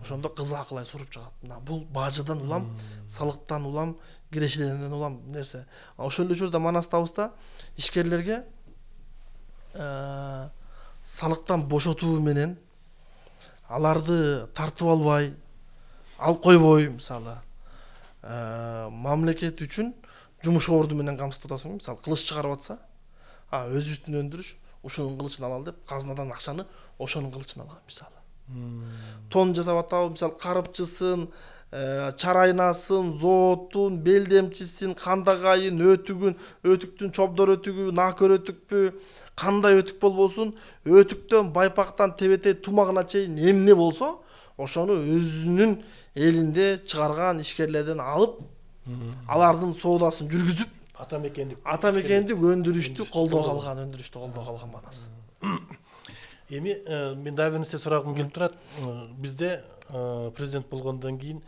Ошондо кызы Акылай суруп чыгат. Бул бажыдан улам, салыктан улам, кирешеден улам нерсе. Ошол эле учурда Манастабызда ишкерлерге салыктан бошотуу менен аларды тартып албай, алып койбой, мисалы, мамлекет үчүн жумуш орду менен камсыз тутасың. Мисалы, кылыч чыгарып атса, өзүбүздүн өндүрүш ушунун кылычын алалы деп, казынадан акчаны ошонун кылычын алган, мисалы. Тон жасап атабы, мисалы, карыпчысын, чарайнасын, зоотун, белдемчисин, кандагайын, өтүгүн, өтүктүн чобдор өтүгү, накөр өтүкпү, кандай өтүк болбосун, өтүктөн, байпактан, тебете тумагына чейин эмне болсо, ошону өзүнүн элинде чыгарган ишкерлерден алып, алардын соодасын жүргүзүп, атамекендик өндүрүштү колдоо калган Манас. Эми мен дагы нерсе сурагым келип турат. Бизде президент болгондон кийин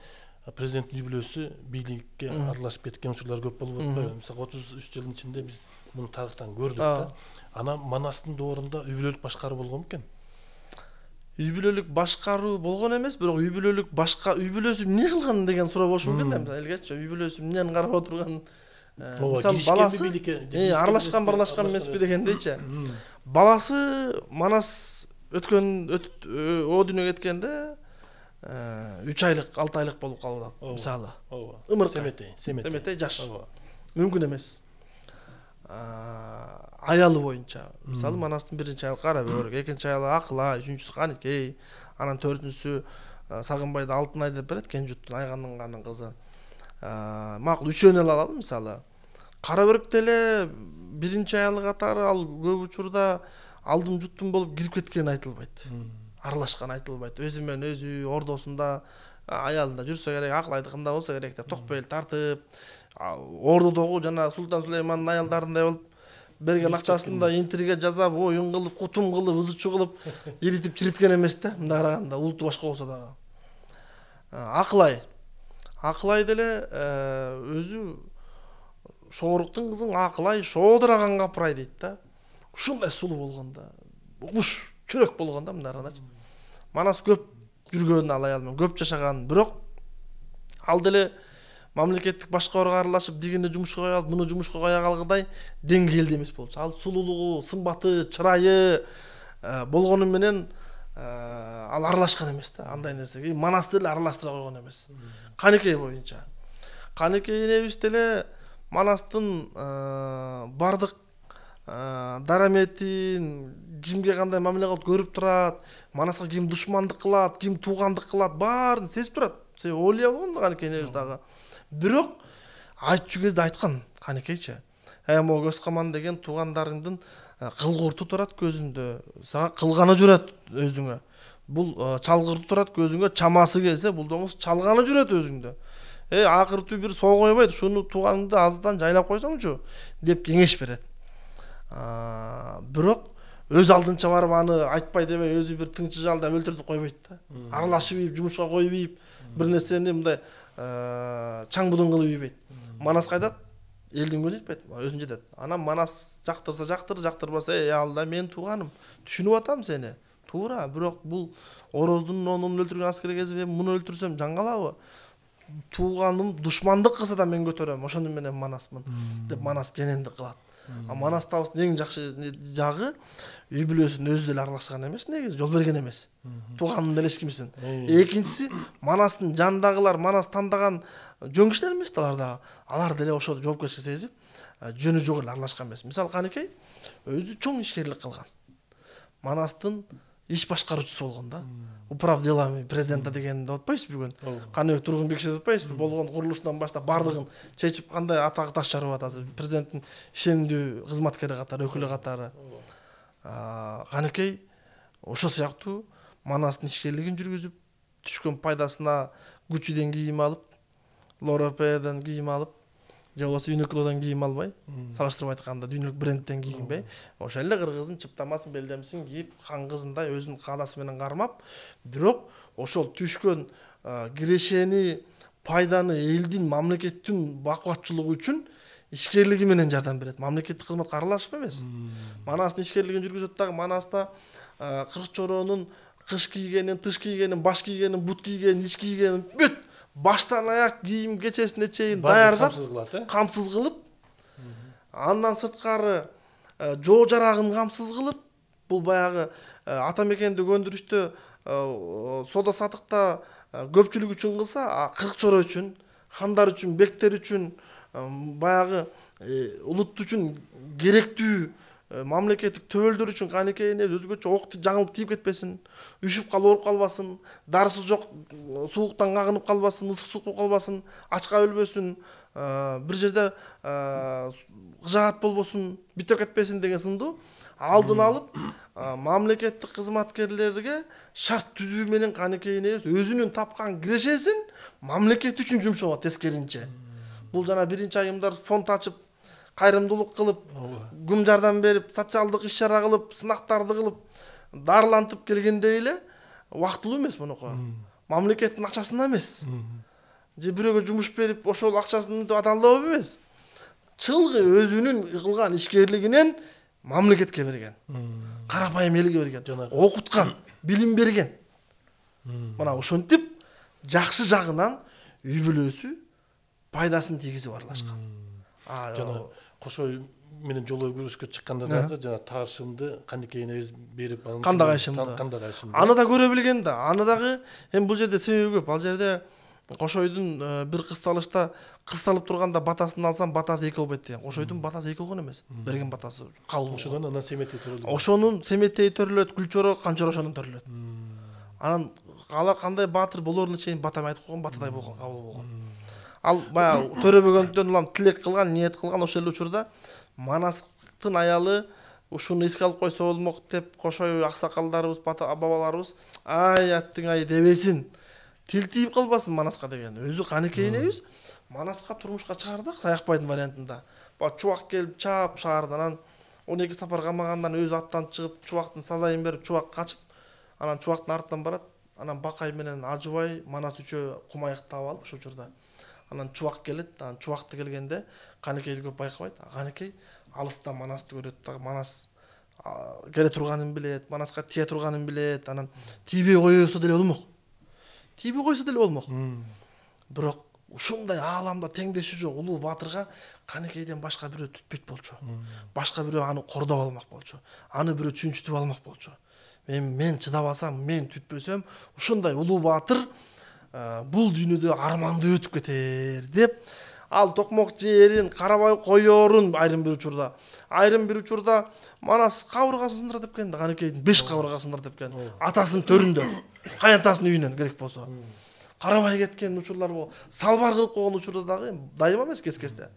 президенттин юбилейсү бийликке аралашып кеткен учурлар көп болуп атпайбы? Мисалы 33 жылдын ичинде биз муну тарыхтан көрдүк да. Анан Манастын доорунда үй бүлөлүк башкаруу болгон экен. Үй бүлөлүк башкаруу болгон эмес, бирок үй бүлөлүк үй бүлөсү эмне кылган деген суроо болушу мүмкүн да. Элгечи үй бүлөсү эмнени карап отурган, мисалы баласы аралашкан эмеспи дегендейчи. Баласы Манас өткөн о дүйнөгө кеткенде 3 айлык, 6 айлык болуп калып атат. Мисалы, Семетей жаш. Мүмкүн эмес. Аялы боюнча, мисалы, Манастын биринчи аялы Карабөрк, экинчи аялы Акылай, үчүнчүсү Каникей, анан төртүнчүсү Сагынбайды Алтынай деп берет, Кенжуттун Айганның кызы. Макул, үчөөнү алалы, мисалы. Карабөрк деле биринчи аялы катары ал көп учурда алдым жуттум болуп кирип кеткени айтылбайт. Аралашкан айтылбайт. Өзү менен өзү ордосунда аялында жүрсө керек, Акылайдыкында болсо керек деп токпейил тартып, ордодогу жана Султан Сулеймандын аялдарындай болуп берген акчасында интрига жасап, оюн кылып, кутум кылып, ызычу кылып, иритип чириткен эмес да, мындай караганда, улуту башка болсо дагы. Акылай деле өзү Шоруктун кызын Акылай шоодураган капырай дейт да. Ушундай сулуу болгондо, угуш чүрөк болгондо мындай караганда. Манас көп жүргөн ал аял менен, көп жашаган, бирок ал деле мамлекеттик башкарууга аралашып, дегенде жумушка кое алып, муну жумушка кое калгыдай деңгээлде эмес болчу. Ал сулуулугу, сымбаты, чырайы болгону менен ал аралашкан эмес да, андай нерсеге. Манас деле аралаштыра койгон эмес. Каникей боюнча. Каникей энебиз деле Манастын бардык дараметин, кимге кандай мамиле кылып көрүп турат, Манаска ким душмандык кылат, ким туугандык кылат, баарын сезип турат. Себеби олия болгон да Каникей энебиз дагы. Бирок айтчу кезде айткан Канекейчи. Могу көз каман деген туугандарыңдын кылгурту турат көзүндө, сага кылганы жүрөт өзүңө. Бул чалгырту турат көзүңө, чамасы келсе бул доңуз чалганы жүрөт өзүңдө. Акыртуу бир соо койбойт, шуну тууганыңды аздан жайлап койсоңчу деп кеңеш берет. Бирок өз алдынча барып аны айтпай дебей өзү бир тынчы жалдап өлтүрүп койбойт да. Аралашып ийип, жумушка коюп ийип, бир нерсени мындай чаң будун кылып ийбейт. Манас кайдат? Элдин көзү жетпейт, өзүн жетет. Анан Манас жактырса жактыр, жактырбаса ал да мен тууганым, түшүнүп атам сени. Туура, бирок бул Ороздун онун өлтүргөн аскери кезип муну өлтүрсөм жаңгалабы? Тууганым душмандык кылса да мен көтөрөм, ошону менен Манасмын деп Манас кенендик кылат. Манастабыздын эң жакшы жагы үй бүлөсүн өзү деле аралашкан эмес, негизи жол берген эмес. Тууганын эле эчкимсин. Экинчиси, Манастын жандагылар Манас тандаган жөн кишилер эмес да алар дагы. Алар деле ошо жоопкерчилик сезип, жөнү жок эле аралашкан эмес. Мисалы Канекей өзү чоң ишкерлик кылган. Манастын иш башкаруучусу болгон да. Управ делами президента дегенди отпойсузбу бүгүн? Каныбек Тургунбеков отпойсузбу? Болгон курулуштан баштап бардыгын чечип кандай атак таш жарып атасыз. Президенттин ишендүү кызматкери катары, өкүлү катары. Канекей ошо сыяктуу Манастын ишкерлигин жүргүзүп, түшкөн пайдасына Гуччиден кийим алып, Лоропеден кийим алып, же болбосо Uniqloдан кийим албай, салыштырып айтканда дүйнөлүк брендтен кийинбей, ошо эле кыргыздын чыптамасын, белдемисин кийип, хан кызындай өзүнүн кааласы менен кармап, бирок ошол түшкөн кирешени, пайданы элдин, мамлекеттин бакубатчылыгы үчүн ишкерлиги менен жардам берет. Мамлекеттик кызматка аралашып эмес. Манастын ишкерлигин жүргүзөт дагы, Манаста кырк чоронун кыш кийгенин, тыш кийгенин, баш кийгенин, бут кийгенин, ич кийгенин бүт баштан аяк кийим кечесине чейин даярдап, камсыз кылып, андан сырткары жоо жарагын камсыз кылып, бул баягы ата мекендик өндүрүштө соода сатыкта көпчүлүк үчүн кылса, кырк чоро үчүн, хандар үчүн, бектер үчүн, баягы улут үчүн керектүү мамлекеттик төбөлдөр үчүн Канекейине өзгөчө ок жаңылып тийип кетпесин, үшүп калып ооруп калбасын, дарысы жок сууктан кагынып калбасын, ысык суук болуп калбасын, ачка өлбөсүн, бир жерде кыжаат болбосун, бүтөп кетпесин деген сындуу алдын алып, мамлекеттик кызматкерлерге шарт түзүү менен Канекейине өзүнүн тапкан кирешесин мамлекет үчүн жумшоот тескеринче. Бул жана биринчи айымдар фонд ачып, кайрымдуулук кылып, гүм жардам берип, социалдык иш-чара кылып, сынактарды кылып, дарылантып келгендей эле убактылуу эмес мунуку. Мамлекеттин акчасына эмес. Же бирөөгө жумуш берип, ошол акчасын аталдоо эмес. Чылгы өзүнүн кылган ишкерлигинен мамлекетке берген. Карапайым элге берген. Окуткан, билим берген. Мына ошентип жакшы жагынан үй бүлөсү пайдасын тийгизип аралашкан. Жана кошой менен жолой көрүшкө чыкканда дагы жана таашымды Канекейине берип алып, кандай кайшымды. Аны да көрө билген да. Аны дагы бул жерде себеби көп. Ал жерде Кошойдун бир кысталышта кысталып турганда батасын алсам, батасы 2 болбойт деген. Кошойдун батасы 2 болгон эмес. Берген батасы кабыл. Ошодон анан семетей төрөлөт. Ошонун семетей төрөлөт, Гүлчоро, Канчоро ошонун төрөлөт. Анан алар кандай баатыр болоруна чейин батам айтып койгон, батадай болгон, кабыл болгон. Ал баягы төрөбөгөндөн улам тилек кылган, ниет кылган ошол эле учурда Манастын аялы ушуну эске алып койсо болмок деп Кошой аксакалдарыбыз, бабаларыбыз ай аттың ай дебесин. Тил тийип калбасын Манаска деген. Өзү Канекейинебиз Манаска турмушка чыгардык Саякбайдын вариантында. Чубак келип чаап шаардан, анан 12 сапар камагандан өзү аттан чыгып, Чубактын сазайын берип, Чубак качып, анан Чубактын артынан барат. Анан Бакай менен Ажыбай, Манас үчөө кумаяк таап алып ошол учурда. Анан Чубак келет, анан Чубакты келгенде Канекейди көп байкабайт. Канекей алыстан Манасты көрөт да, Манас келе турганын билет, Манаска тие турганын билет, анан тийбей койсо деле болмок. Тийбей койсо деле болмок. Бирок ушундай ааламда теңдеши жок улуу баатырга Канекейден башка бирөө түтпөйт болчу. Башка бирөө аны кордоп алмак болчу. Аны бирөө чүнчүтүп алмак болчу. Мен чыдабасам, мен түтпөсөм, ушундай улуу баатыр бул дүйнөдө арманды өтүп кетер деп ал токмок жерин карабай коёрун айрым бир учурда Манас кабыргасын сындырып тепкен да, Канекейдин 5 кабыргасын сындырып тепкен. Атасынын төрүндө, кайнатасынын үйүнөн керек болсо. карабай кеткен учурлар болгон, салбар кылып койгон учурда дагы дайыма эмес кескесте.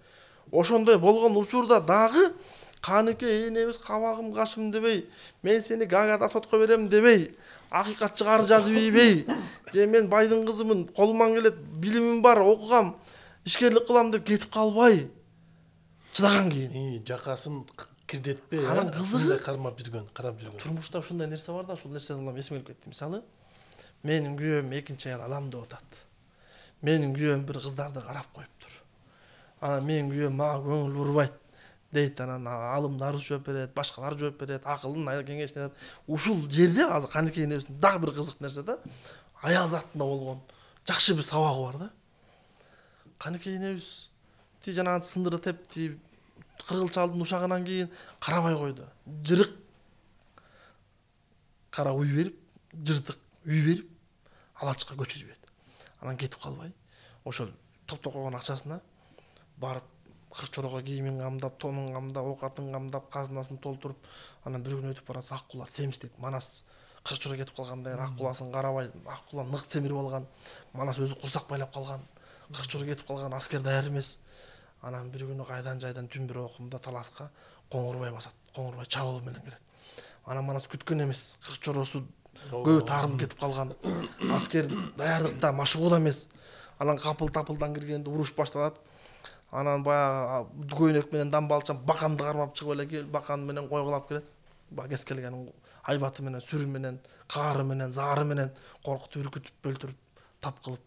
Ошондой болгон учурда дагы Каныке энебиз кабагым кашым дебей, мен сени Гаагада сотко берем дебей, акыйкат чыгары жазып ийбей, же мен байдын кызымын, колуман келет, билимим бар, окугам, ишкерлик кылам деп кетип калбай чыдаган кийин. Жакасын кирдетпей, анан кызыгы карап жүргөн. Турмушта ушундай нерсе бар да, ушул нерседен улам эсиме келип кетти. Мисалы, менин күйөөм экинчи аял алам деп атат. Менин күйөөм бир кыздарды карап коюптур. Анан менин күйөөм мага көңүл бурбайт дейт, анан алымдар жооп берет, башкалар жооп берет, акылын кеңешин айтат. Ушул жерде азыр Каныке энебиздин дагы бир кызык нерсе да, аял затында болгон жакшы бир сабагы бар да. Каныке энебиз ти жанагы сындыры тепти, кыргыл чалдын ушагынан кийин карабай койду. Жырык кара уй берип, жыртык уй берип, алачка көчүрүп берет. Анан кетип калбай, ошол топтоп койгон акчасына барып кырчорого кийимин камдап, тонун камдап, оокатын камдап, казынасын толтуруп, анан бир күн өтүп барат, Аккула семиштейт. Манас кырчора кетип калгандан кийин Аккуласын карабай, Аккула нык семирип алган. Манас өзү курсак байлап калган. Кырчора кетип калган, аскер даяр эмес. Анан бир күнү кайдан жайдан түн бир окумда таласка Коңурбай басат. Коңурбай чабуул менен келет. Анан Манас күткөн эмес, кырчоросу көбү таарынып кетип калган. Аскер даярдыкта, машыгууда эмес. Анан капыл-тапылдан киргенде уруш башталат. Анан баягы көйнөк менен дамбалчан баканды кармап чыгып эле кел, бакан менен койгулап келет. Баягы кез келген айбаты менен, сүрү менен, каары менен, заары менен коркутуп, үркүтүп, бөлтүрүп, тап кылып.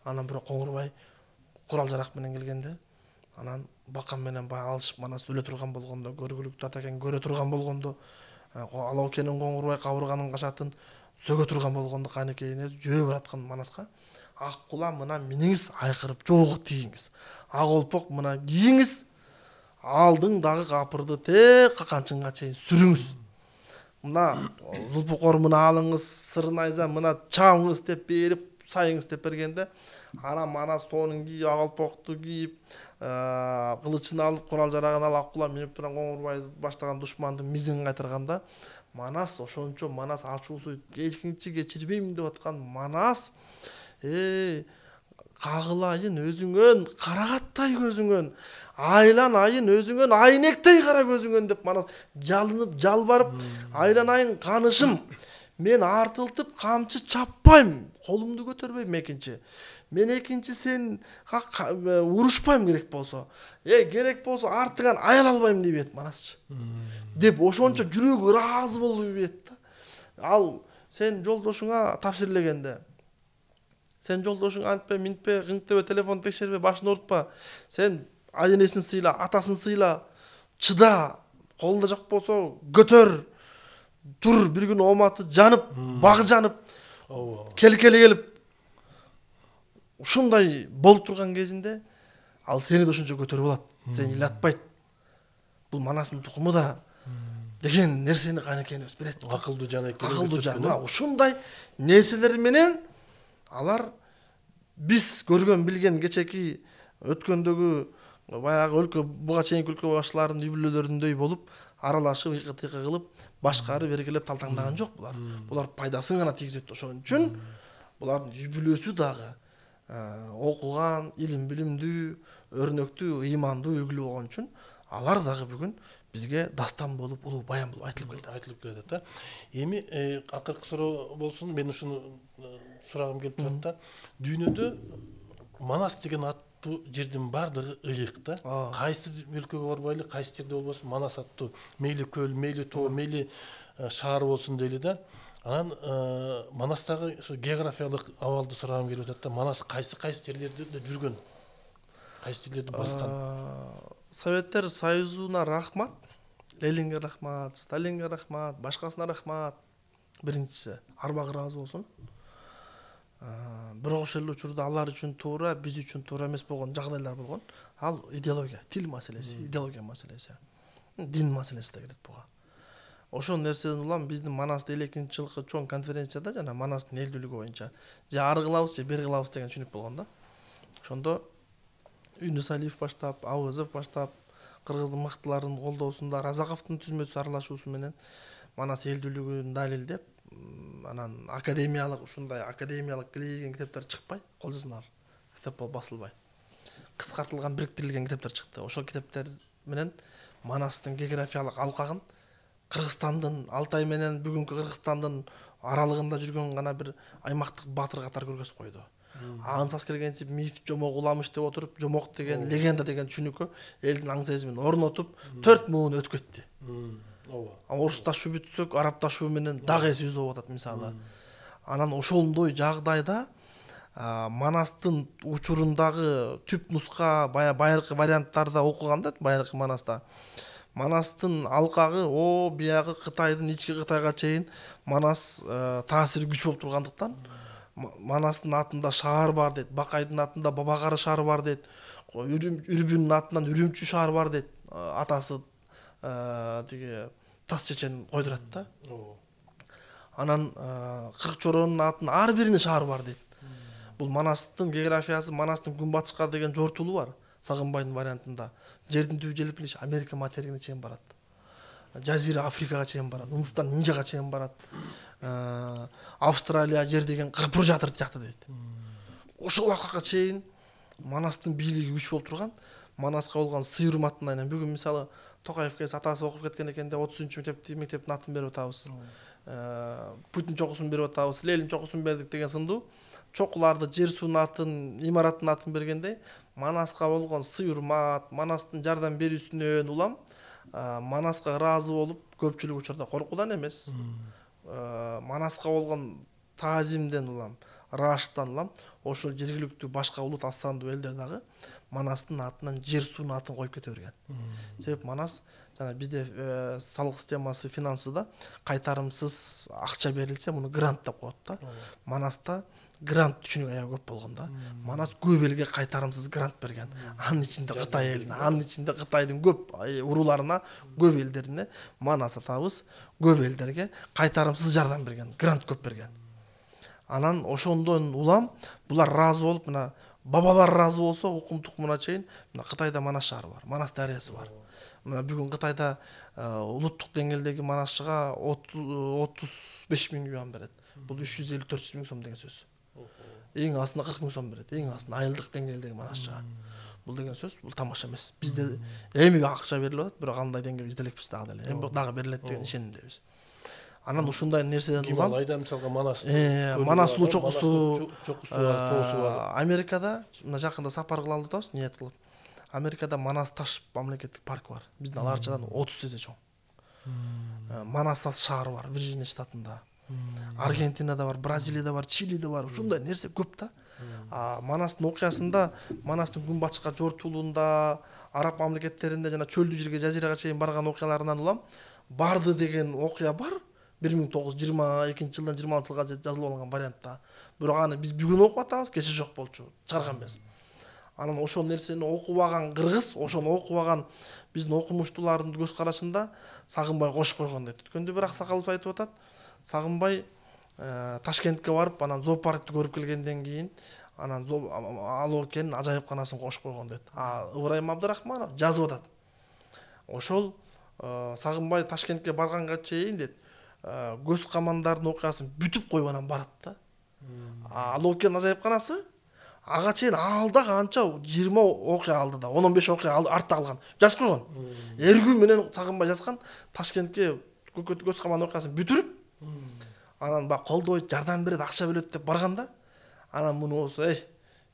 Анан бирок Коңурбай курал жарак менен келгенде, анан бакан менен баягы алышып, Манас өлө турган болгондо, көргүлүктү ата экен көрө турган болгондо, Алаукенин Коңурбай кабырганын кашатын сөгө турган болгондо Каныке эне жөө бараткан Манаска, Аккула мына миниңиз айкырып жогуп тийиңиз. Ак олпок мына кийиңиз, алдыңдагы капырды тек каканчынга чейин сүрүңүз. Мына Зулпукор мына алыңыз, Сырнайза мына чабыңыз деп берип, сайыңыз деп бергенде, анан Манас тоонун кийип, ак олпокту кийип, кылычын алып, курал жарагын алып, Аккула минип турган Коңурбай баштаган душмандын мизин кайтарганда, Манас ошончо Манас ачуусу эчкинчи кечирбейм деп аткан Манас, кагылайын өзүңөн, карагаттай көзүңөн, айланайын өзүңөн, айнектей кара көзүңөн деп Манас жалынып, жалбарып, айланайын канышым, мен артылтып камчы чаппайм, колумду көтөрбөйм экинчи. Мен экинчи сен урушпайм керек болсо. Керек болсо артыңан аял албайм дейбет Манасчы. Деп ошончо жүрөгү ыраазы болуп ийбет да. Ал сен жолдошуңа тапширлегенде, сен жолдошуң антпе, минтпе, кыңтебе, телефон текшербе, башын оорутпа. Сен айнесин сыйла, атасын сыйла, чыда, колунда жок болсо көтөр, тур, бир күн ооматы жанып, багы жанып, келкели келип, ушундай болуп турган кезинде, ал сени да ошончо көтөрүп алат, сени илатпайт. Бул Манастын тукуму да деген нерсени Каныке энебиз берет. Акылдуу жан экен. Акылдуу жан. Ушундай нерселер менен алар биз көргөн билген кечеки өткөндөгү баягы өлкө буга чейинки өлкө башчыларынын үй бүлөлөрүндөй болуп, аралашып, ыкы-тыкы кылып, башкары бергилеп талтаңдаган жок булар. Булар пайдасын гана тийгизет. Ошон үчүн булардын үй бүлөсү дагы окуган, илим билимдүү, өрнөктүү, ыймандуу, үлгүлүү болгон үчүн алар дагы бүгүн бизге дастан болуп, улуу баян болуп айтылып келет да. Эми акыркы суроо болсун, мен ушуну сурагым келип турат да. Дүйнөдө Манас деген аттуу жердин бардыгы ыйык да. Кайсы өлкөгө барбайлы, кайсы жерде болбосун Манас аттуу, мейли көл, мейли тоо, мейли шаар болсун дейли да. Анан Манастагы географиялык абалды сурагым келип атат да. Манас кайсы жерлерде жүргөн? Кайсы жерлерди баскан? Советтер Союзуна рахмат, Ленинге рахмат, Сталинге рахмат, башкасына рахмат. Биринчиси, арбагы ыраазы болсун. Бирок ошол учурда алар үчүн туура, биз үчүн туура эмес болгон жагдайлар болгон. Ал идеология, тил маселеси, идеология маселеси, дин маселеси да келет буга. Ошол нерседен улам биздин Манаста 52-жылкы чоң конференцияда жана Манастын элдүүлүгү боюнча же ары кылабыз, же бери кылабыз деген түшүнүк болгон да. Ошондо Юнус Алиев баштап, Ауызов баштап, кыргыздын мыктыларынын колдоосунда Разаковдун түзмөчүсү аралашуусу менен Манас элдүүлүгүн далилдеп, анан академиялык ушундай академиялык килейген китептер чыкпай, кол жазмалар китеп болуп басылбай. Кыскартылган, бириктирилген китептер чыкты. Ошол китептер менен Манастын географиялык алкагын Кыргызстандын, Алтай менен бүгүнкү Кыргызстандын аралыгында жүргөн гана бир аймактык баатыр катары көргөзүп койду. Ансас келгенче миф жомок уламыш деп отуруп, жомок деген легенда деген түшүнүккө элдин аң сезимин орнотуп 4 муун өтүп кетти. Орусташуу бүтсөк, арабташуу менен дагы эсибиз болуп атат мисалы. Анан ошондой жагдайда Манастын учурундагы түп нуска байыркы варианттарда окуганда, байыркы Манаста Манастын алкагы биягы Кытайдын ички Кытайга чейин Манас таасири күч болуп тургандыктан Манастын атында шаар бар дейт, Бакайдын атында Бабагары шаары бар дейт, Үрбүнүн атынан Үрүмчү шаары бар дейт. Атасы тиги Тас чечен койдурат да. Анан Кыркчоронун атынан ар биринин шаары бар дейт. Бул Манастын географиясы, Манастын күнбатышка деген жортулу бар. Сагынбайдын вариантында жердин түбү желпиниш Америка материгине чейин барат. Жазира Африкага чейин барат, Үндүстан Ниндияга чейин барат. Австралия жер деген кырпыр жатыр тиякты дейт. Ошол убакытка чейин Манастын бийлиги күч болуп турган, Манаска болгон сый урматтын айынан бүгүн мисалы Токаевке атасы окуп кеткен экенде 30-мектептин атын берип атабыз. Путин чокусун берип атабыз, Ленин чокусун бердик деген сындуу чокуларды, жер суунун атын, имараттын атын бергендей, Манаска болгон сый урмат, Манастын жардам берүүсүнөн улам Манаска ыраазы болуп, көпчүлүк учурда коркуудан эмес, Манаска болгон таазимден улам, ырааштан улам, ошол жергиликтүү башка улут астандуу элдер дагы Манастын атынан жер суунун атын коюп кете берген. Себеп Манас жана бизде салык системасы, финансыда кайтарымсыз акча берилсе, муну грант деп коет да. Манаста грант түшүнүк аябай көп болгон да. Манас көп элге кайтарымсыз грант берген. Анын ичинде Кытай элине, анын ичинде Кытайдын көп урууларына, көп элдерине Манас атабыз көп элдерге кайтарымсыз жардам берген, грант көп берген. Анан ошондон улам булар ыраазы болуп, мына бабалар ыраазы болсо, укум тукумуна чейин мына Кытайда Манас шаары бар, Манас дарыясы бар. Мына бүгүн Кытайда улуттук деңгээлдеги Манасчыга 35 миң юан берет. Бул 350-400 миң сом деген сөз. Эң асына 40 миң сом берет, эң асына айылдык деңгээлдеги Манасчыга. Бул деген сөз, бул тамаша эмес. Бизде эми акча берилип атат, бирок андай деңгээлге жетелекпиз дагы деле. Эми дагы берилет деген ишенимдебиз. Анан ушундай нерседен улам Гималайда мисалга Манас Манас суу чокусу бар. Америкада мына жакында сапар кылалы атабыз, ниет кылып. Америкада Манас таш мамлекеттик парк бар. Биздин аларчадан 30 эсе чоң. Манас таш шаары бар Вирджиния штатында. Аргентинада бар, Бразилияда бар, Чилиде бар. Ушундай нерсе көп да. Манастын окуясында, Манастын күнбатышка жортулуунда, араб мамлекеттеринде жана чөлдүү жерге, жазирага чейин барган окуяларынан улам барды деген окуя бар. 1922-жылдан 26-жылга жазылып алынган вариантта. Бирок аны биз бүгүн окуп атабыз, кече жок болчу, чыгарган эмес. Анан ошол нерсени окубаган кыргыз, ошону окубаган биздин окумуштуулардын көз карашында Сагынбай кош койгон дейт. Өткөндө бир аксакалыбыз айтып атат. Сагынбай Ташкентке барып, анан зоопаркты көрүп келгенден кийин, анан ал экен ажайыпканасын кош койгон дейт. Ыбырайым Абдрахманов жазып атат. Ошол Сагынбай Ташкентке барганга чейин дейт, көз камандардын окуясын бүтүп коюп анан барат да. Ал экен ажайыпканасы ага чейин алда канча 20 окуя алды да, 15 окуя артта калган. Жазып койгон. Эргүү менен Сагынбай жазган Ташкентке көз каман окуясын бүтүрүп, анан бак колдойт, жардам берет, акча бөлөт деп барганда, анан муну болсо,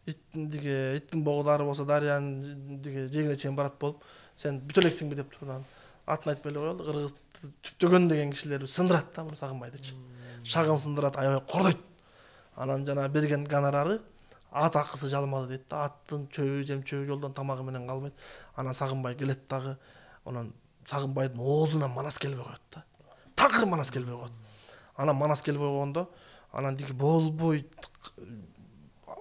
иттин богудары болсо дарыянын жегине чейин барат болуп, сен бүтө элексиңби деп турган. Атын айтпай эле коелу, кыргыз түптөгөн деген кишилер сындырат да муну Сагынбайдычы. Шагын сындырат, аябай кордойт. Анан жана берген гонорары ат акысы жалмады дейт да, аттын чөбү, жем-чөбү жолдон тамагы менен калбайт. Анан Сагынбай келет дагы, анан Сагынбайдын оозуна Манас келбей коет да. Такыр Манас келбей коет. Анан Манас келбей койгондо, анан диги болбой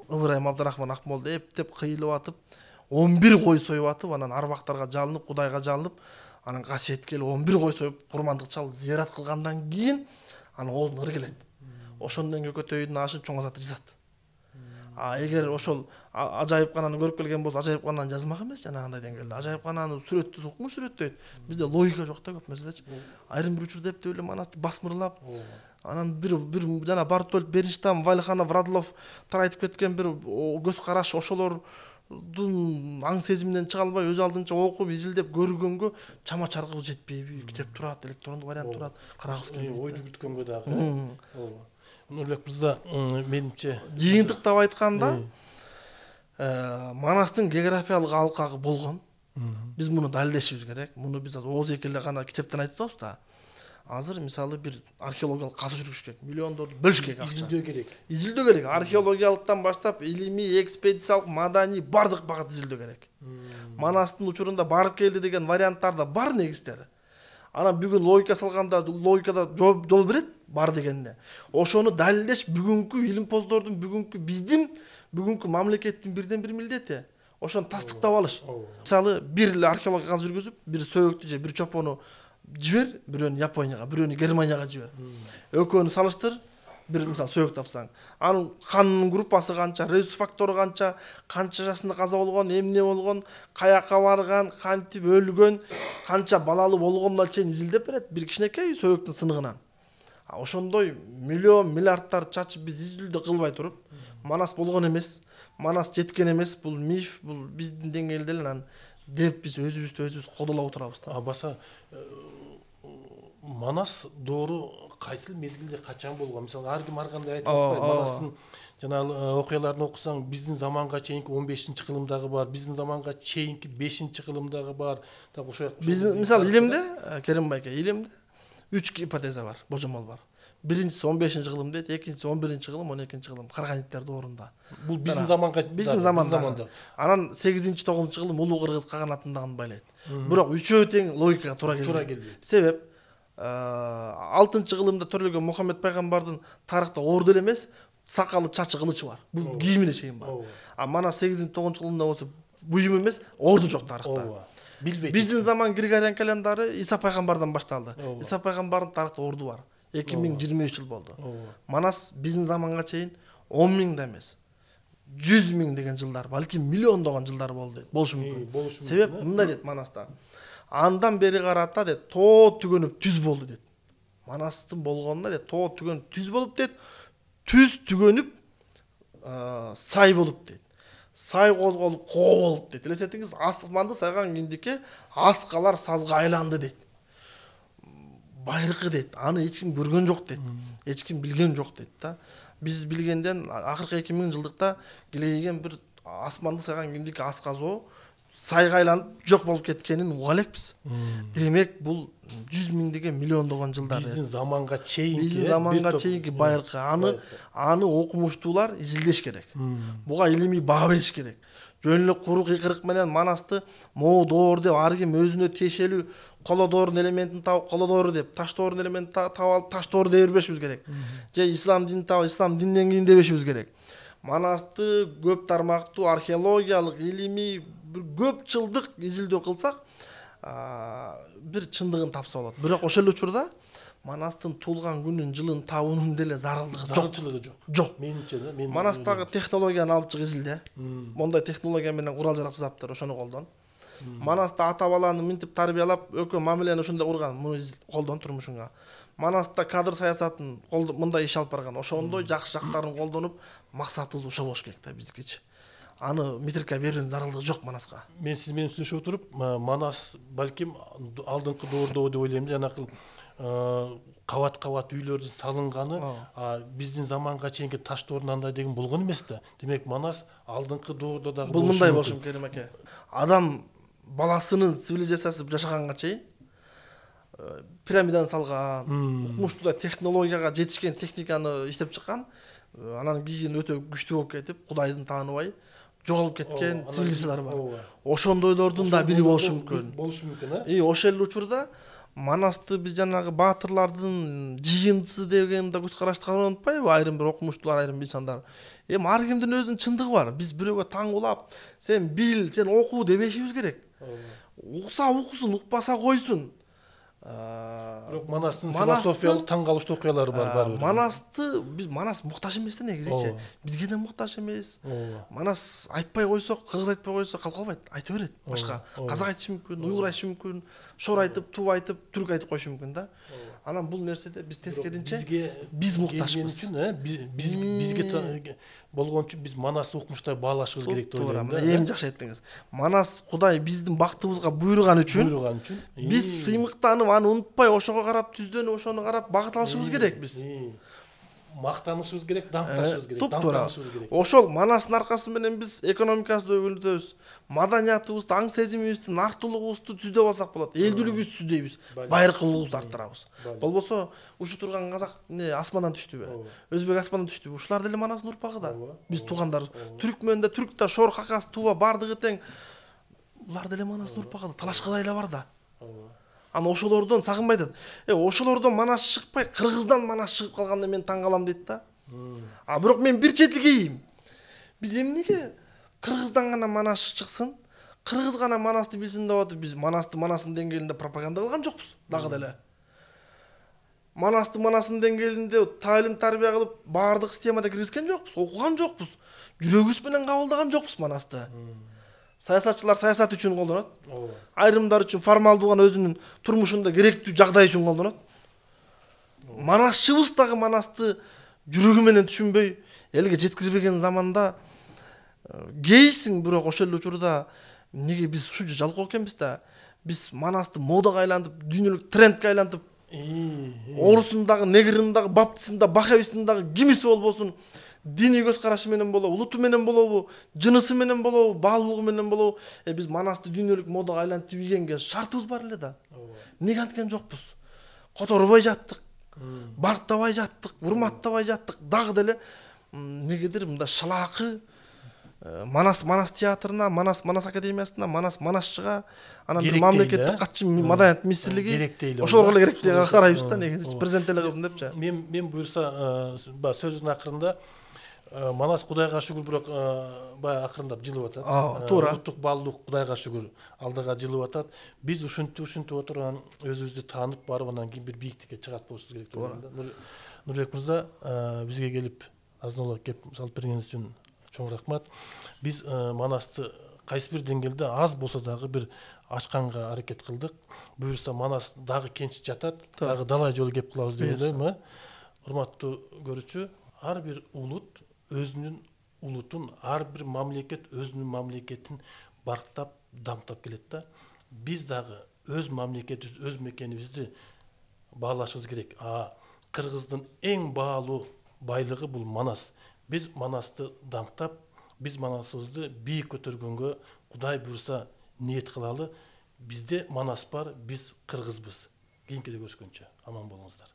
Ыбырайым Абдрахман Акмолдо эптеп кыйылып атып, 11 кой союп атып, анан арбактарга жалынып, Кудайга жалынып, анан касиетке 11 кой союп, курмандык чалып, зыярат кылгандан кийин анан оозуна ыр келет. Ошондон көкөтөйдүн ашын чоң азат ризат. Эгер ошол ажайыпкананы көрүп келген болсо, ажайыпкананы жазмак эмес жанагындай деңгээлде. Ажайыпкананы сүрөттү укмуш сүрөттөйт. Бизде логика жок да көп нерседечи. Айрым бир учурда эптеп эле манасты басмырлап, анан бир жана Бартольд Бернштейн, Вальханов, Радлов тарайтып кеткен бир көз караш ошолордун аң сезиминен чыга албай өз алдынча окуп, изилдеп көргөнгө чама чаркыбыз жетпейби? Китеп турат, электрондук вариант турат. Карагыбыз келбейт. Ой жүгүрткөнгө дагы. Нурбек мырза, менимче жыйынтыктап айтканда, Манастын географиялык алкагы болгон. Биз муну далилдешибиз керек. Муну биз ооз эки эле гана китептен айтып атабыз да. Азыр мисалы бир археологиялык казуу жүргүш керек, миллиондорду бөлүш керек акча. Изилдөө керек. Археологиялыктан баштап илимий, экспедициялык, маданий бардык багыт изилдөө керек. Манастын учурунда барып келди деген варианттар да бар негиздери. Анан бүгүн логика салганда логикада жол берет бар дегенде. Ошону далилдеш бүгүнкү илимпоздордун, биздин бүгүнкү мамлекеттин бирден бир милдети. Ошону тастыктап алыш. Мисалы бир эле археология казуу жүргүзүп, бир сөөгүктү же бир чопону жибер, бирөөнү Японияга, бирөөнү Германияга жибер. Экөөнү салыштыр, бир мисалы сөөгүк тапсаң. Анын канынын группасы канча, резус фактору канча жашында каза болгон, эмне болгон, каяка барган, кантип өлгөн, канча балалуу болгонуна чейин изилдеп берет бир кичинекей сөөгүктүн сыныгынан. Ошондой миллион миллиардтар чачып биз изилдөө кылбай туруп, Манас болгон эмес, Манас жеткен эмес, бул миф, бул биздин деңгээлде эле анан деп биз өзүбүздү кодолоп отурабыз да. Баса Манас доору кайсыл мезгилде качан болгон? Мисалы ар ким ар кандай айтып атпайбы? Манастын жанагы окуяларын окусаң, биздин заманга чейинки 15-кылымдагы бар, биздин заманга чейинки 5-кылымдагы бар. Так ошо. Биздин мисалы илимде, Керим байке, илимде 3 гипотеза бар, божомол бар. Биринчиси 15-кылым дейт, экинчиси 11-кылым, 12-кылым Карганиттер доорунда. Бул биздин заманда. Анан 8-9-кылым Улуу Кыргыз каганатындагын байлайт. Бирок үчөө тең логикага туура келди. Себеп 6-кылымда төрөлгөн Мухаммед пайгамбардын тарыхта орду эле эмес, сакалы, чачы, кылычы бар. Бул кийимине чейин бар. Манас 8-9-кылымда болсо буюм эмес, орду жок тарыхта. Биздин заман Григориан календары Иса пайгамбардан башталды. Иса пайгамбардын тарыхта орду бар. 2023 жыл болду. Манас биздин заманга чейин 10 000 да эмес, 100 000 деген жылдар, балки миллиондогон жылдар болушу мүмкүн. Себеп мындай дейт Манаста. Андан бери карата дейт, тоо түгөнүп түз болду дейт. Манастын болгонуна дейт, тоо түгөнүп түз болуп дейт. Түз түгөнүп сай болуп дейт. Сай козголуп коо болуп дейт. Элестетиңиз, асманды сайган киндикке аскалар сазга айланды дейт. Байыркы дейт. Аны эч ким көргөн жок дейт. Эч ким билген жок дейт да. Биз билгенден акыркы 2000 жылдыкта келейген бир асманды сайган киндикке асказоо сайга айланып жок болуп кеткенин уга элекпиз. Демек бул 100 000 деген миллиондогон жылдар. Биздин заманга чейинки байыркы. Аны окумуштуулар изилдеш керек. Буга илимий баа бериш керек. Жөн эле куру кыйкырык менен Манасты могу доор деп ар ким өзүнө тиешелүү коло доордун элементин табып коло доору деп, таш доордун элементин таап алып таш доору дей бербешибиз керек. Же ислам динин табып ислам дининен кийин дебешибиз керек. Манасты көп тармактуу археологиялык, илимий көп жылдык изилдөө кылсак, бир чындыгын тапса болот. Бирок ошол эле учурда Манастын туулган күнүн, жылын табуунун деле зарылчылыгы жок. Менимче да, Манастагы технологияны алып чыгып изилде. Мондай технология менен курал жарак жасаптыр, ошону колдон. Манаста ата баланы минтип тарбиялап, өкө мамилени ошондой курган, муну колдон турмушуңа. Манаста кадр саясатын мындай иш алып барган, ошондой жакшы жактарын колдонуп, максатыбыз ошо болуш керек да биздикичи. Аны митрикке берүүнүн зарылдыгы жок Манаска. Мен сиз менен сүйлөшүп отуруп, Манас балким алдыңкы доордо деп ойлойм, жанакыл кабат үйлөрдүн салынганы биздин заманга чейинки таш доордун андай деген болгон эмес да. Демек Манас алдыңкы доордо дагы бул мындай болушу керек экен. Адам баласынын цивилизациясы жашаганга чейин пирамиданы салган, укмуштуу технологияга жетишкен техниканы иштеп чыккан, анан кийин өтө күчтүү болуп кетип, Кудайдын тааныбай жоголуп кеткен цивилизациялар бар. Ошондойлордун да бири болушу мүмкүн. Ошол эле учурда Манасты биз жанагы баатырлардын жыйынтысы деген да көз карашты кабыл унутпайбы? Айрым бир окумуштуулар, айрым инсандар. Ар кимдин өзүнүн чындыгы бар. Биз бирөөгө таң улап, сен бил, сен оку дебешибиз керек. Укса уксун, укпаса койсун. Бирок Манастын философиялык таң калыштуу окуялары бар. Манасты биз Манас муктаж эмес да негизичи. Бизге да муктаж эмес. Манас айтпай койсок, кыргыз айтпай койсо калып калбайт, айта берет. Башка казак айтышы мүмкүн, уйгур айтышы мүмкүн, шор айтып, туп айтып, түрк айтып койушу мүмкүн да. Анан бул нерседе биз тескеринче биз муктажбыз. Бизге болгон үчүн биз Манасты укмуштай баалашыбыз керек деп ойлойм да. Эми жакшы айттыңыз. Манас Кудай биздин бактыбызга буйруган үчүн биз сыймыктанып аны унутпай ошого карап түздөнүп, ошону карап багыт алышыбыз керек биз. Мактанышыбыз керек, дамташыбыз керек, дамташыбыз керек. Ошол Манастын аркасы менен биз экономикабызды өгүлдөбүз, маданиятыбызды, аң сезимибизди, нартылыгыбызды түздөп алсак болот. Элдүүлүгүбүздү түздөйбүз, байыркылыгыбызды арттырабыз. Болбосо ушу турган казак асмандан түштүбү? Өзбек асмандан түштүбү? Ушулар деле Манастын урпагы да. Биз туугандар, түркмөн да, түрк да, шор, хакас, туба бардыгы тең. Булар деле Манастын урпагы да, талашкадайлар бар да. Аны ошолордон сагынбай атат. Ошолордон Манас чыкпай, Кыргыздан Манас чыгып калганда мен таң калам дейт да. Бирок мен бир четилгейим. Биз эмнеге Кыргыздан гана Манас чыксын, Кыргыз гана Манасты билсин деп атып, биз Манасты Манастын деңгээлинде пропаганда кылган жокпуз дагы деле. Манасты Манастын деңгээлинде таалим тарбия кылып, баардык системада киргизген жокпуз, окуган жокпуз. Жүрөгүбүз менен кабылдаган жокпуз Манасты. Саясатчылар саясат үчүн колдонот. Айрымдар үчүн формалдуу гана өзүнүн турмушунда керектүү жагдай үчүн колдонот. Манасчыбыз дагы Манасты жүрөгү менен түшүнбөй, элге жеткирбеген заманда кейсиң, бирок ошол эле учурда неге биз ушунча жалкоо экенбиз да? Биз Манасты модага айлантып, дүйнөлүк трендке айлантып, орусундагы, негриндагы, баптисиндагы, бахаевисиндагы кимиси болбосун, диний көз карашы менен болобу, улуту менен болобу, жынысы менен болобу, баалуулугу менен болобу, биз Манасты дүйнөлүк модага айлантып ийгенге шартыбыз бар эле да. Неге анткен жокпуз? Которбой жаттык, барктабай жаттык, урматтабай жаттык, дагы деле негедир мында шалаакы Манас театрына, Манас академиясына, Манасчыга, анан бир мамлекеттик катчы маданият министрлиги ошолорго эле керек деп карайбыз да, негизи президент эле кылсын депчи. Мен буюрса сөзүнүн акырында Манас Кудайга шүгүр, бирок баягы акырындап жылып атат. Туура. Улуттук баалуулук Кудайга шүгүр алдыга жылып атат. Биз ушинтип отурган өзүбүздү таанып барып, анан кийин бир бийиктикке чыгат болушубуз керек деп ойлойм да. Нурбек мырза, бизге келип азын-аулак кеп салып бергениңиз үчүн чоң рахмат. Биз Манасты кайсы бир деңгээлде аз болсо дагы бир ачканга аракет кылдык. Буюрса Манас дагы кенч жатат, дагы далай жолу кеп кылабыз деп ойлойм. Урматтуу көрүүчү, ар бир улут өзүнүн улутун, ар бир мамлекет өзүнүн мамлекетин барктап, дамтап келет да. Биз дагы өз мамлекетибиз, өз мекенибизди баалашыбыз керек. Кыргыздын эң баалуу байлыгы бул Манас. Биз Манасты дамтап, биз Манасыбызды бийик көтөргөнгө Кудай буйрса ниет кылалы. Бизде Манас бар, биз кыргызбыз. Кийинкиде көрүшкөнчө аман болуңуздар.